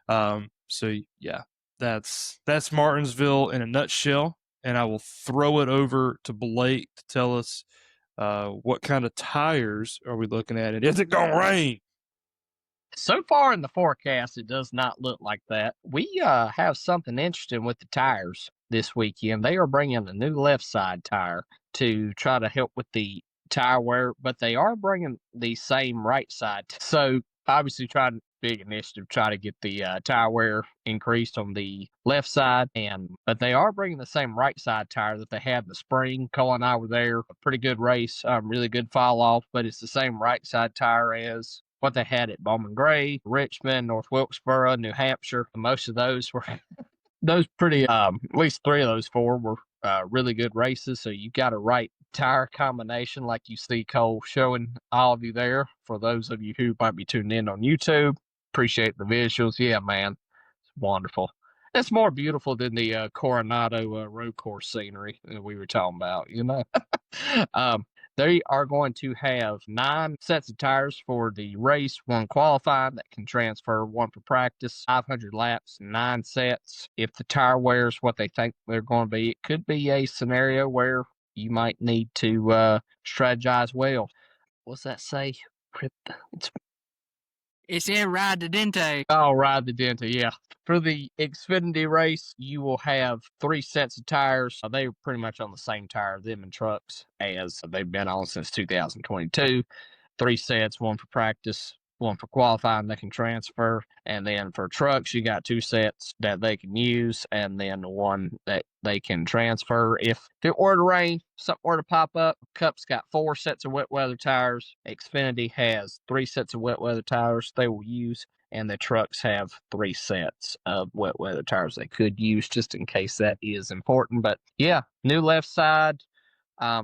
So yeah, that's Martinsville in a nutshell. And I will throw it over to Blake to tell us what kind of tires are we looking at, and is it gonna rain? So far in the forecast, it does not look like that. We have something interesting with the tires this weekend. They are bringing a new left side tire to try to help with the tire wear, but they are bringing the same right side. So obviously, trying big initiative try to get the tire wear increased on the left side, but they are bringing the same right side tire that they had in the spring. Cole and I were there. A pretty good race, really good fall off, but it's the same right side tire as what they had at Bowman Gray, Richmond, North Wilkesboro, New Hampshire. Most of those were those pretty, at least 3 of those 4 were really good races. So you got a right tire combination like you see Cole showing all of you there. For those of you who might be tuning in on YouTube, appreciate the visuals. Yeah, man, it's wonderful. It's more beautiful than the Coronado road course scenery that we were talking about, you know. They are going to have 9 sets of tires for the race, 1 qualifying that can transfer, 1 for practice, 500 laps, 9 sets. If the tire wear is what they think they're going to be, it could be a scenario where you might need to strategize well. What's that say? It's in Ride the Dente. Oh, Ride the Denta, yeah. For the Xfinity race, you will have 3 sets of tires. They are pretty much on the same tire, them and trucks, as they've been on since 2022. 3 sets, 1 for practice, 1 for qualifying they can transfer. And then for trucks, you got 2 sets that they can use, and then 1 that they can transfer. If it were to rain, something were to pop up, Cup's got 4 sets of wet weather tires. Xfinity has 3 sets of wet weather tires they will use. And the trucks have 3 sets of wet weather tires they could use just in case that is important. But yeah, new left side,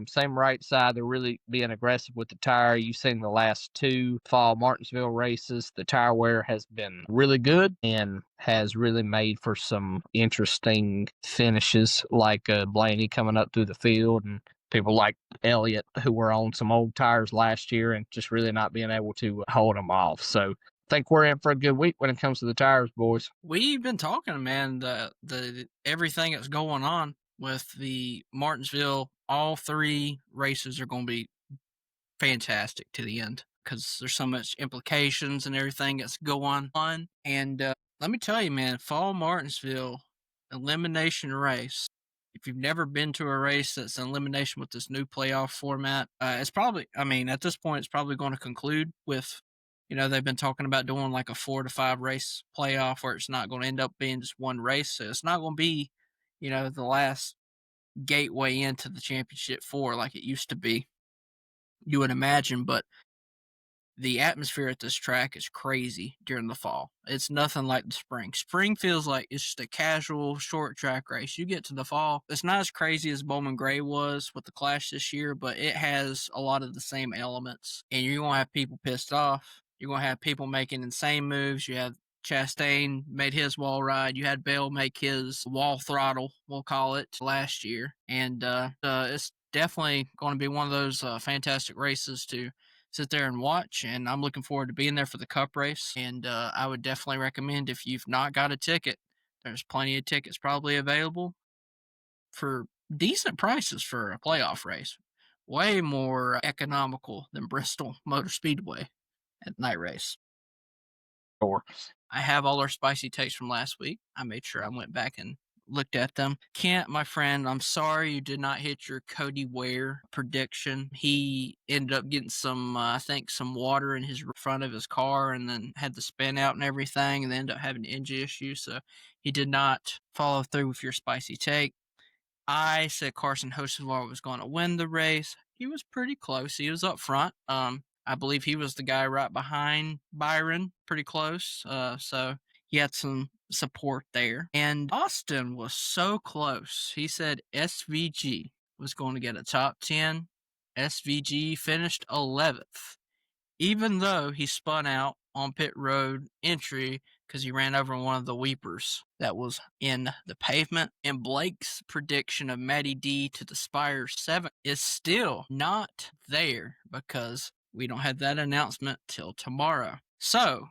same right side. They're really being aggressive with the tire. You've seen the last 2 fall Martinsville races. The tire wear has been really good and has really made for some interesting finishes, like Blaney coming up through the field, and people like Elliott who were on some old tires last year and just really not being able to hold them off. So I think we're in for a good week when it comes to the tires, boys. We've been talking, man, the everything that's going on with the Martinsville. All 3 races are going to be fantastic to the end because there's so much implications and everything that's going on. And let me tell you, man, Fall Martinsville elimination race. If you've never been to a race that's an elimination with this new playoff format, it's probably, I mean, at this point, it's probably going to conclude with, they've been talking about doing like a 4 to 5 race playoff where it's not going to end up being just 1 race. So it's not going to be, the last gateway into the championship 4 like it used to be, you would imagine. But the atmosphere at this track is crazy during the fall. It's nothing like the spring. Spring feels like it's just a casual short track race. You get to the fall, it's not as crazy as Bowman Gray was with the Clash this year, but it has a lot of the same elements. And you're going to have people pissed off. You're going to have people making insane moves. You have Chastain made his wall ride. You had Bell make his wall throttle, we'll call it, last year. And it's definitely going to be one of those fantastic races to sit there and watch. And I'm looking forward to being there for the Cup race. And I would definitely recommend, if you've not got a ticket, there's plenty of tickets probably available for decent prices for a playoff race. Way more economical than Bristol Motor Speedway at night race. Or I have all our spicy takes from last week. I made sure I went back and looked at them. Kent, my friend, I'm sorry you did not hit your Cody Ware prediction. He ended up getting some, I think, some water in his front of his car and then had the spin out and everything and then ended up having engine issues. So he did not follow through with your spicy take. I said Carson Hocevar was going to win the race. He was pretty close. He was up front. I believe he was the guy right behind Byron, pretty close. So he had some support there. And Austin was so close. He said SVG was going to get a top 10. SVG finished 11th, even though he spun out on pit road entry because he ran over one of the weepers that was in the pavement. And Blake's prediction of Matty D to the Spire 7 is still not there because we don't have that announcement till tomorrow. So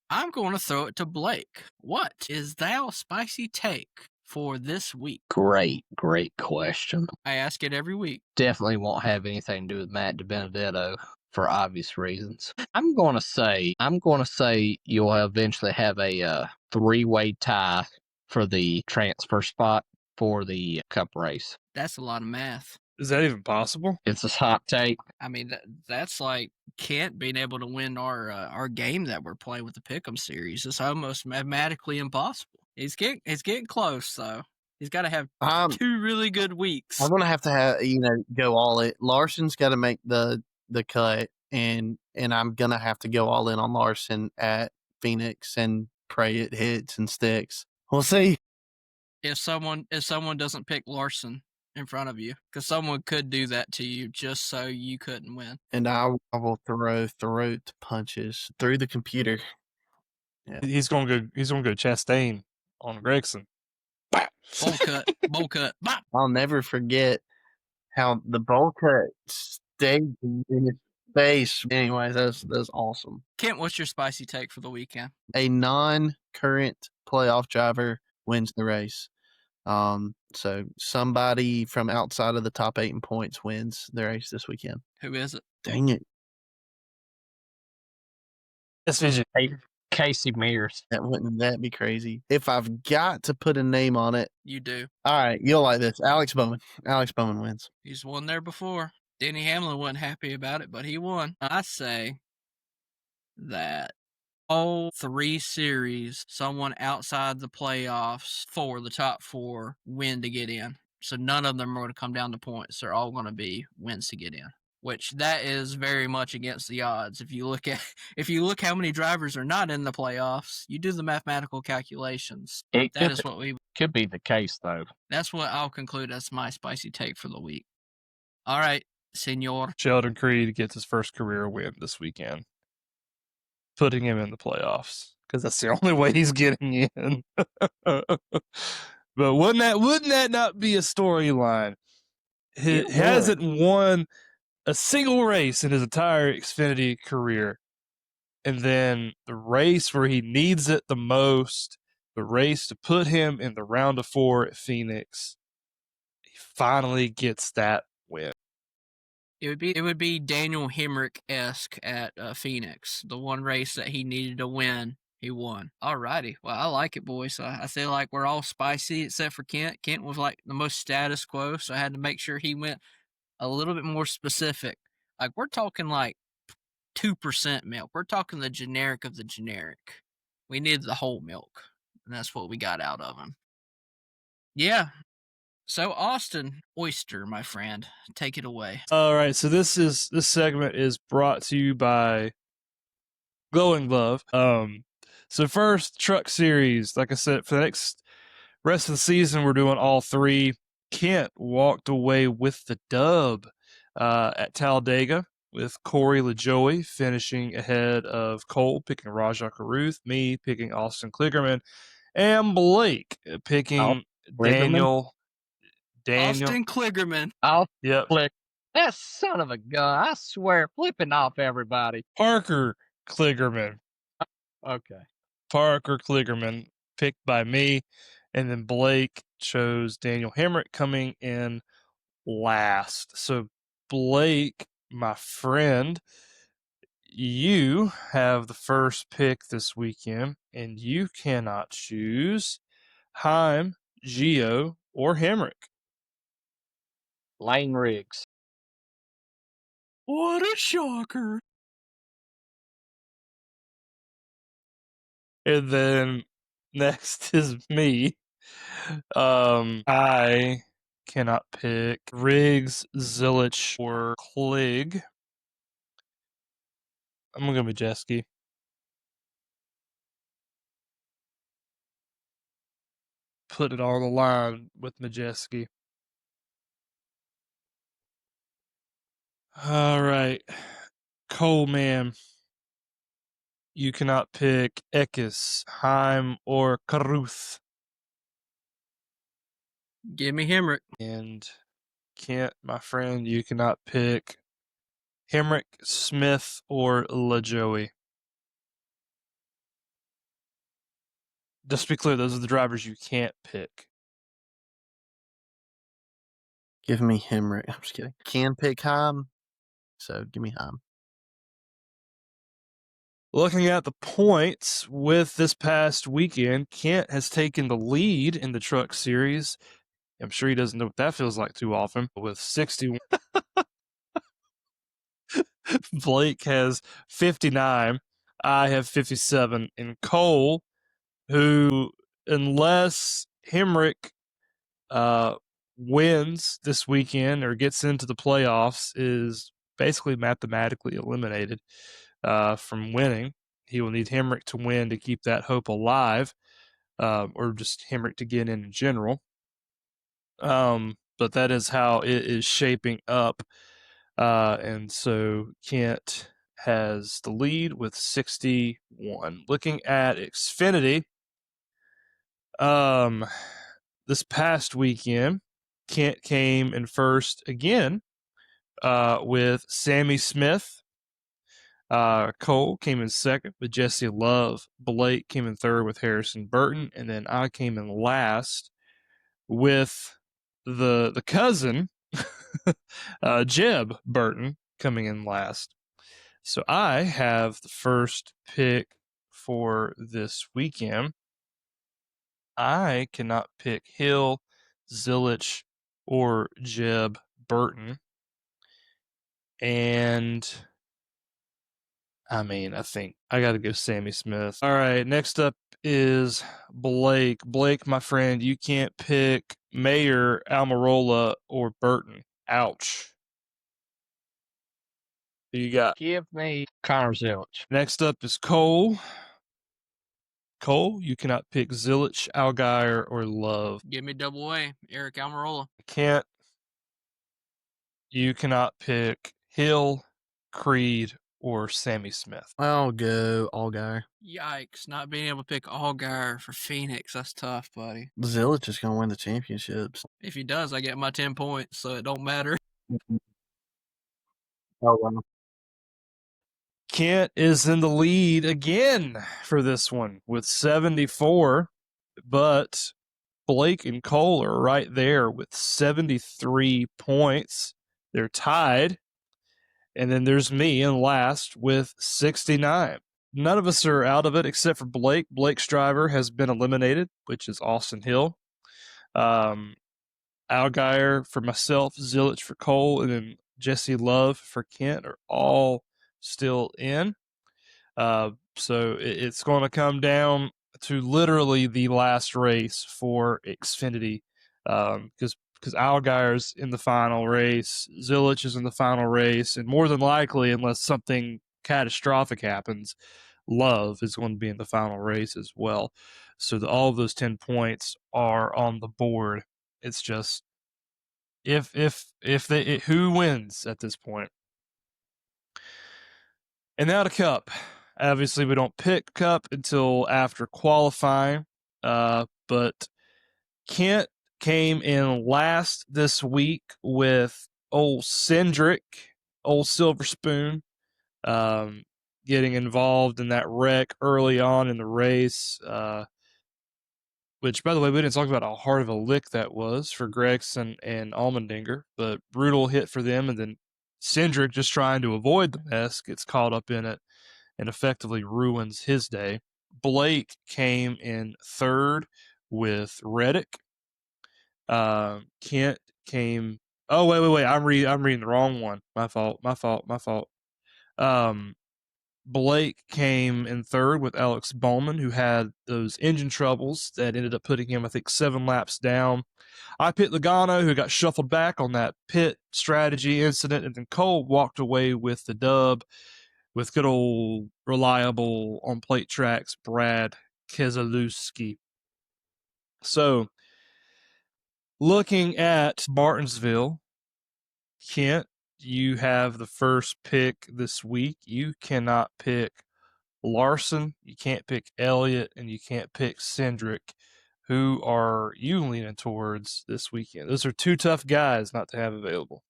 I'm going to throw it to Blake. What is thou spicy take for this week? Great question. I ask it every week. Definitely won't have anything to do with Matt DiBenedetto for obvious reasons. I'm going to say you'll eventually have a three-way tie for the transfer spot for the Cup race. That's a lot of math. Is that even possible? It's a hot take. I mean, that's like Kent being able to win our game that we're playing with the Pick'em series. It's almost mathematically impossible. He's getting close, though. He's got to have 2 really good weeks. I'm gonna have to have go all in. Larson's got to make the cut, and I'm gonna have to go all in on Larson at Phoenix and pray it hits and sticks. We'll see. If someone doesn't pick Larson in front of you, because someone could do that to you just so you couldn't win. And I will throw throat punches through the computer. Yeah. He's gonna go Chastain on Gregson. Bowl cut. Bop. I'll never forget how the bowl cut stayed in his face. Anyways, that's awesome. Kent, what's your spicy take for the weekend? A non-current playoff driver wins the race. So somebody from outside of the top 8 in points wins the race this weekend. Who is it? Dang it. SVG. Casey Mears. Wouldn't that be crazy? If I've got to put a name on it. You do. All right, you'll like this. Alex Bowman. Alex Bowman wins. He's won there before. Denny Hamlin wasn't happy about it, but he won. I say that all 3 series, someone outside the playoffs for the top 4 win to get in. So none of them are going to come down to points. They're all going to be wins to get in, which that is very much against the odds. If you look how many drivers are not in the playoffs, you do the mathematical calculations. Could be the case, though. That's what I'll conclude as my spicy take for the week. All right, senor. Sheldon Creed gets his first career win this weekend, putting him in the playoffs because that's the only way he's getting in. But wouldn't that not be a storyline? He hasn't won a single race in his entire Xfinity career. And then the race where he needs it the most, the race to put him in the round of 4 at Phoenix, he finally gets that win. It would be Daniel Hemrick-esque at Phoenix. The one race that he needed to win, he won. Alrighty. Well, I like it, boys. So I feel like we're all spicy except for Kent. Kent was like the most status quo, so I had to make sure he went a little bit more specific. Like, we're talking like 2% milk. We're talking the generic of the generic. We needed the whole milk, and that's what we got out of him. Yeah. So, Austin Oyster, my friend, take it away. All right. So this segment is brought to you by Glowing Glove. So first, Truck Series. Like I said, for the next rest of the season, we're doing all 3. Kent walked away with the dub at Talladega, with Corey LaJoie finishing ahead of Cole, picking Rajah Caruth, me picking Austin Kligerman, and Blake picking Daniel. Austin Kligerman. Yep. That son of a gun. I swear, flipping off everybody. Parker Kligerman. Okay. Parker Kligerman picked by me, and then Blake chose Daniel Hemrick coming in last. So Blake, my friend, you have the first pick this weekend, and you cannot choose Heim, Gio, or Hemrick? Lane Riggs. What a shocker. And then next is me. I cannot pick Riggs, Zilich, or Klig. I'm gonna go Majeski. Put it on the line with Majeski. All right, Coleman. You cannot pick Eckes, Heim, or Caruth. Give me Hemrick. And Kent, my friend, you cannot pick Hemrick, Smith, or LaJoey. Just to be clear, those are the drivers you can't pick. Give me Hemrick. I'm just kidding. Can pick Heim, so give me Heim. Looking at the points with this past weekend, Kent has taken the lead in the Truck Series. I'm sure he doesn't know what that feels like too often. With 61, Blake has 59. I have 57. And Cole, who, unless Hemrick wins this weekend or gets into the playoffs, is basically mathematically eliminated from winning. He will need Hemrick to win to keep that hope alive, or just Hemrick to get in general. But that is how it is shaping up. And so Kent has the lead with 61. Looking at Xfinity, this past weekend, Kent came in first again with Sammy Smith. Cole came in second with Jesse Love. Blake came in third with Harrison Burton. And then I came in last with the cousin, Jeb Burton, coming in last. So I have the first pick for this weekend. I cannot pick Hill, Zilich, or Jeb Burton. And I mean, I think I got to go Sammy Smith. All right, next up is Blake. Blake, my friend, you can't pick Mayer, Almirola, or Burton. Ouch. Who you got? Give me Connor Zilich. Next up is Cole. Cole, you cannot pick Zilich, Allgaier, or Love. Give me double A. Eric Almirola. Kent, you cannot pick Hill, Creed, or Sammy Smith. I'll go Allgaier. Yikes. Not being able to pick Allgaier for Phoenix. That's tough, buddy. Zilich is going to win the championships. If he does, I get my 10 points, so it don't matter. Oh, wow. Kent is in the lead again for this one with 74, but Blake and Cole are right there with 73 points. They're tied. And then there's me in last with 69. None of us are out of it except for Blake. Blake's driver has been eliminated, which is Austin Hill. Allgaier for myself, Zilich for Cole, and then Jesse Love for Kent are all still in. So it's going to come down to literally the last race for Xfinity, because Allgaier's in the final race, Zilich is in the final race, and more than likely, unless something catastrophic happens, Love is going to be in the final race as well. So all of those 10 points are on the board. It's just who wins at this point. And now to Cup. Obviously, we don't pick Cup until after qualifying, but Kent came in last this week with old Cindric, old Silver Spoon, getting involved in that wreck early on in the race, which, by the way, we didn't talk about how hard of a lick that was for Gregson and Allmendinger, but brutal hit for them, and then Cindric, just trying to avoid the mess, gets caught up in it and effectively ruins his day. Blake came in third with Reddick. Kent came. Oh wait! I'm reading the wrong one. My fault. Blake came in third with Alex Bowman, who had those engine troubles that ended up putting him, I think, 7 laps down. I picked Logano, who got shuffled back on that pit strategy incident, and then Cole walked away with the dub with good old reliable on plate tracks Brad Keselowski. So, looking at Martinsville, Kent, you have the first pick this week. You cannot pick Larson, you can't pick Elliott, and you can't pick Cindric. Who are you leaning towards this weekend? Those are 2 tough guys not to have available.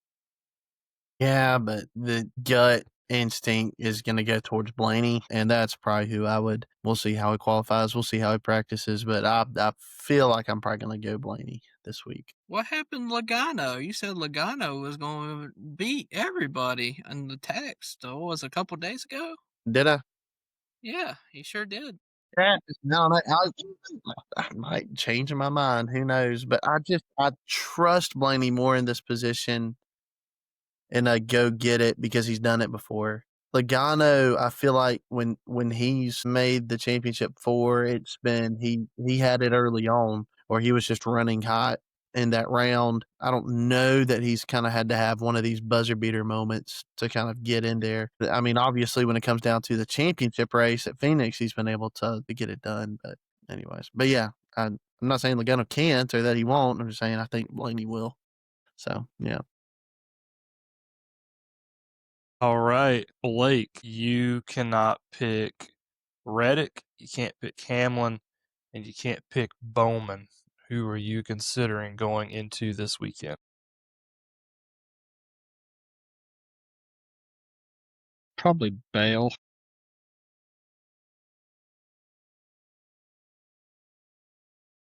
Yeah, but the gut instinct is going to go towards Blaney, and that's probably who I would. We'll see how he qualifies. We'll see how he practices, but I feel like I'm probably going to go Blaney this week. What happened to Logano? You said Logano was going to beat everybody in the text. What was it, a couple days ago? Did I? Yeah, he sure did. No, I might change my mind. Who knows? But I trust Blaney more in this position and go get it because he's done it before. Logano, I feel like when he's made the championship before, it's been he had it early on, or he was just running hot in that round. I don't know that he's kind of had to have one of these buzzer beater moments to kind of get in there. I mean, obviously, when it comes down to the championship race at Phoenix, he's been able to get it done. But anyways, but yeah, I'm not saying Logano can't or that he won't. I'm just saying I think Blaney will. So yeah. All right, Blake, you cannot pick Reddick, you can't pick Hamlin, and you can't pick Bowman. Who are you considering going into this weekend? Probably Bale.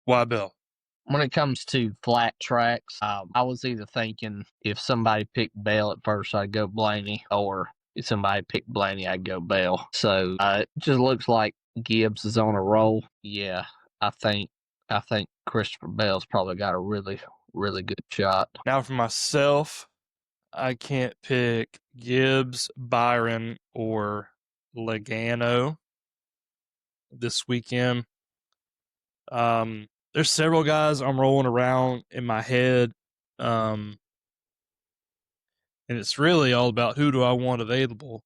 Why, Bill? When it comes to flat tracks, I was either thinking if somebody picked Bale at first, I'd go Blaney, or if somebody picked Blaney, I'd go Bale. So it just looks like Gibbs is on a roll. Yeah, I think Christopher Bale's probably got a really, really good shot. Now, for myself, I can't pick Gibbs, Byron, or Logano this weekend. There's several guys I'm rolling around in my head, and it's really all about who do I want available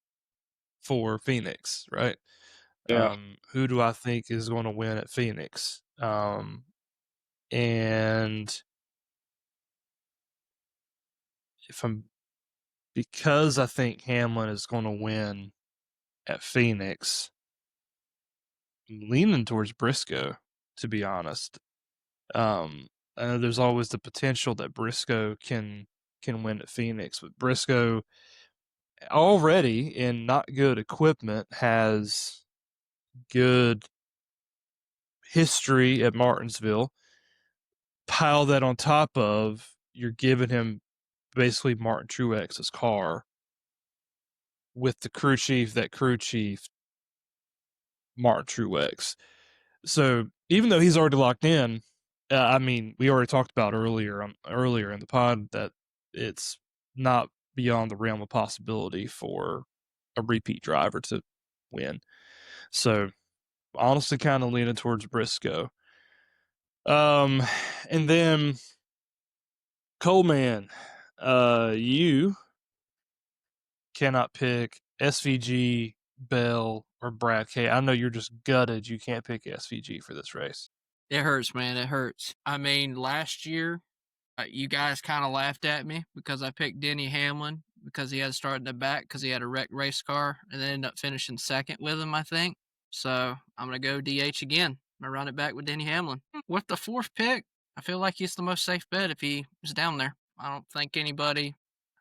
for Phoenix, right? Yeah. Who do I think is going to win at Phoenix? And because I think Hamlin is going to win at Phoenix, I'm leaning towards Briscoe, to be honest. I know there's always the potential that Briscoe can win at Phoenix, but Briscoe already in not good equipment has good history at Martinsville. Pile that on top of you're giving him basically Martin Truex's car with the crew chief, Martin Truex. So even though he's already locked in, I mean, we already talked about earlier in the pod that it's not beyond the realm of possibility for a repeat driver to win. So honestly, kind of leaning towards Briscoe. And then Coleman, you cannot pick SVG, Bell, or Brad K. I know you're just gutted you can't pick SVG for this race. It hurts, man. It hurts. I mean, last year, you guys kind of laughed at me because I picked Denny Hamlin because he had to start in the back because he had a wrecked race car and then ended up finishing second with him, I think. So I'm going to go DH again. I'm going to run it back with Denny Hamlin. With the 4th pick, I feel like he's the most safe bet if he is down there. I don't think anybody.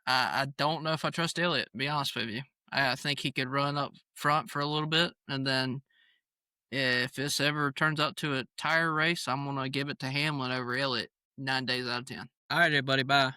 I don't know if I trust Elliott, to be honest with you. I think he could run up front for a little bit, and then if this ever turns out to a tire race, I'm going to give it to Hamlin over Elliott 9 days out of 10. All right, everybody, bye.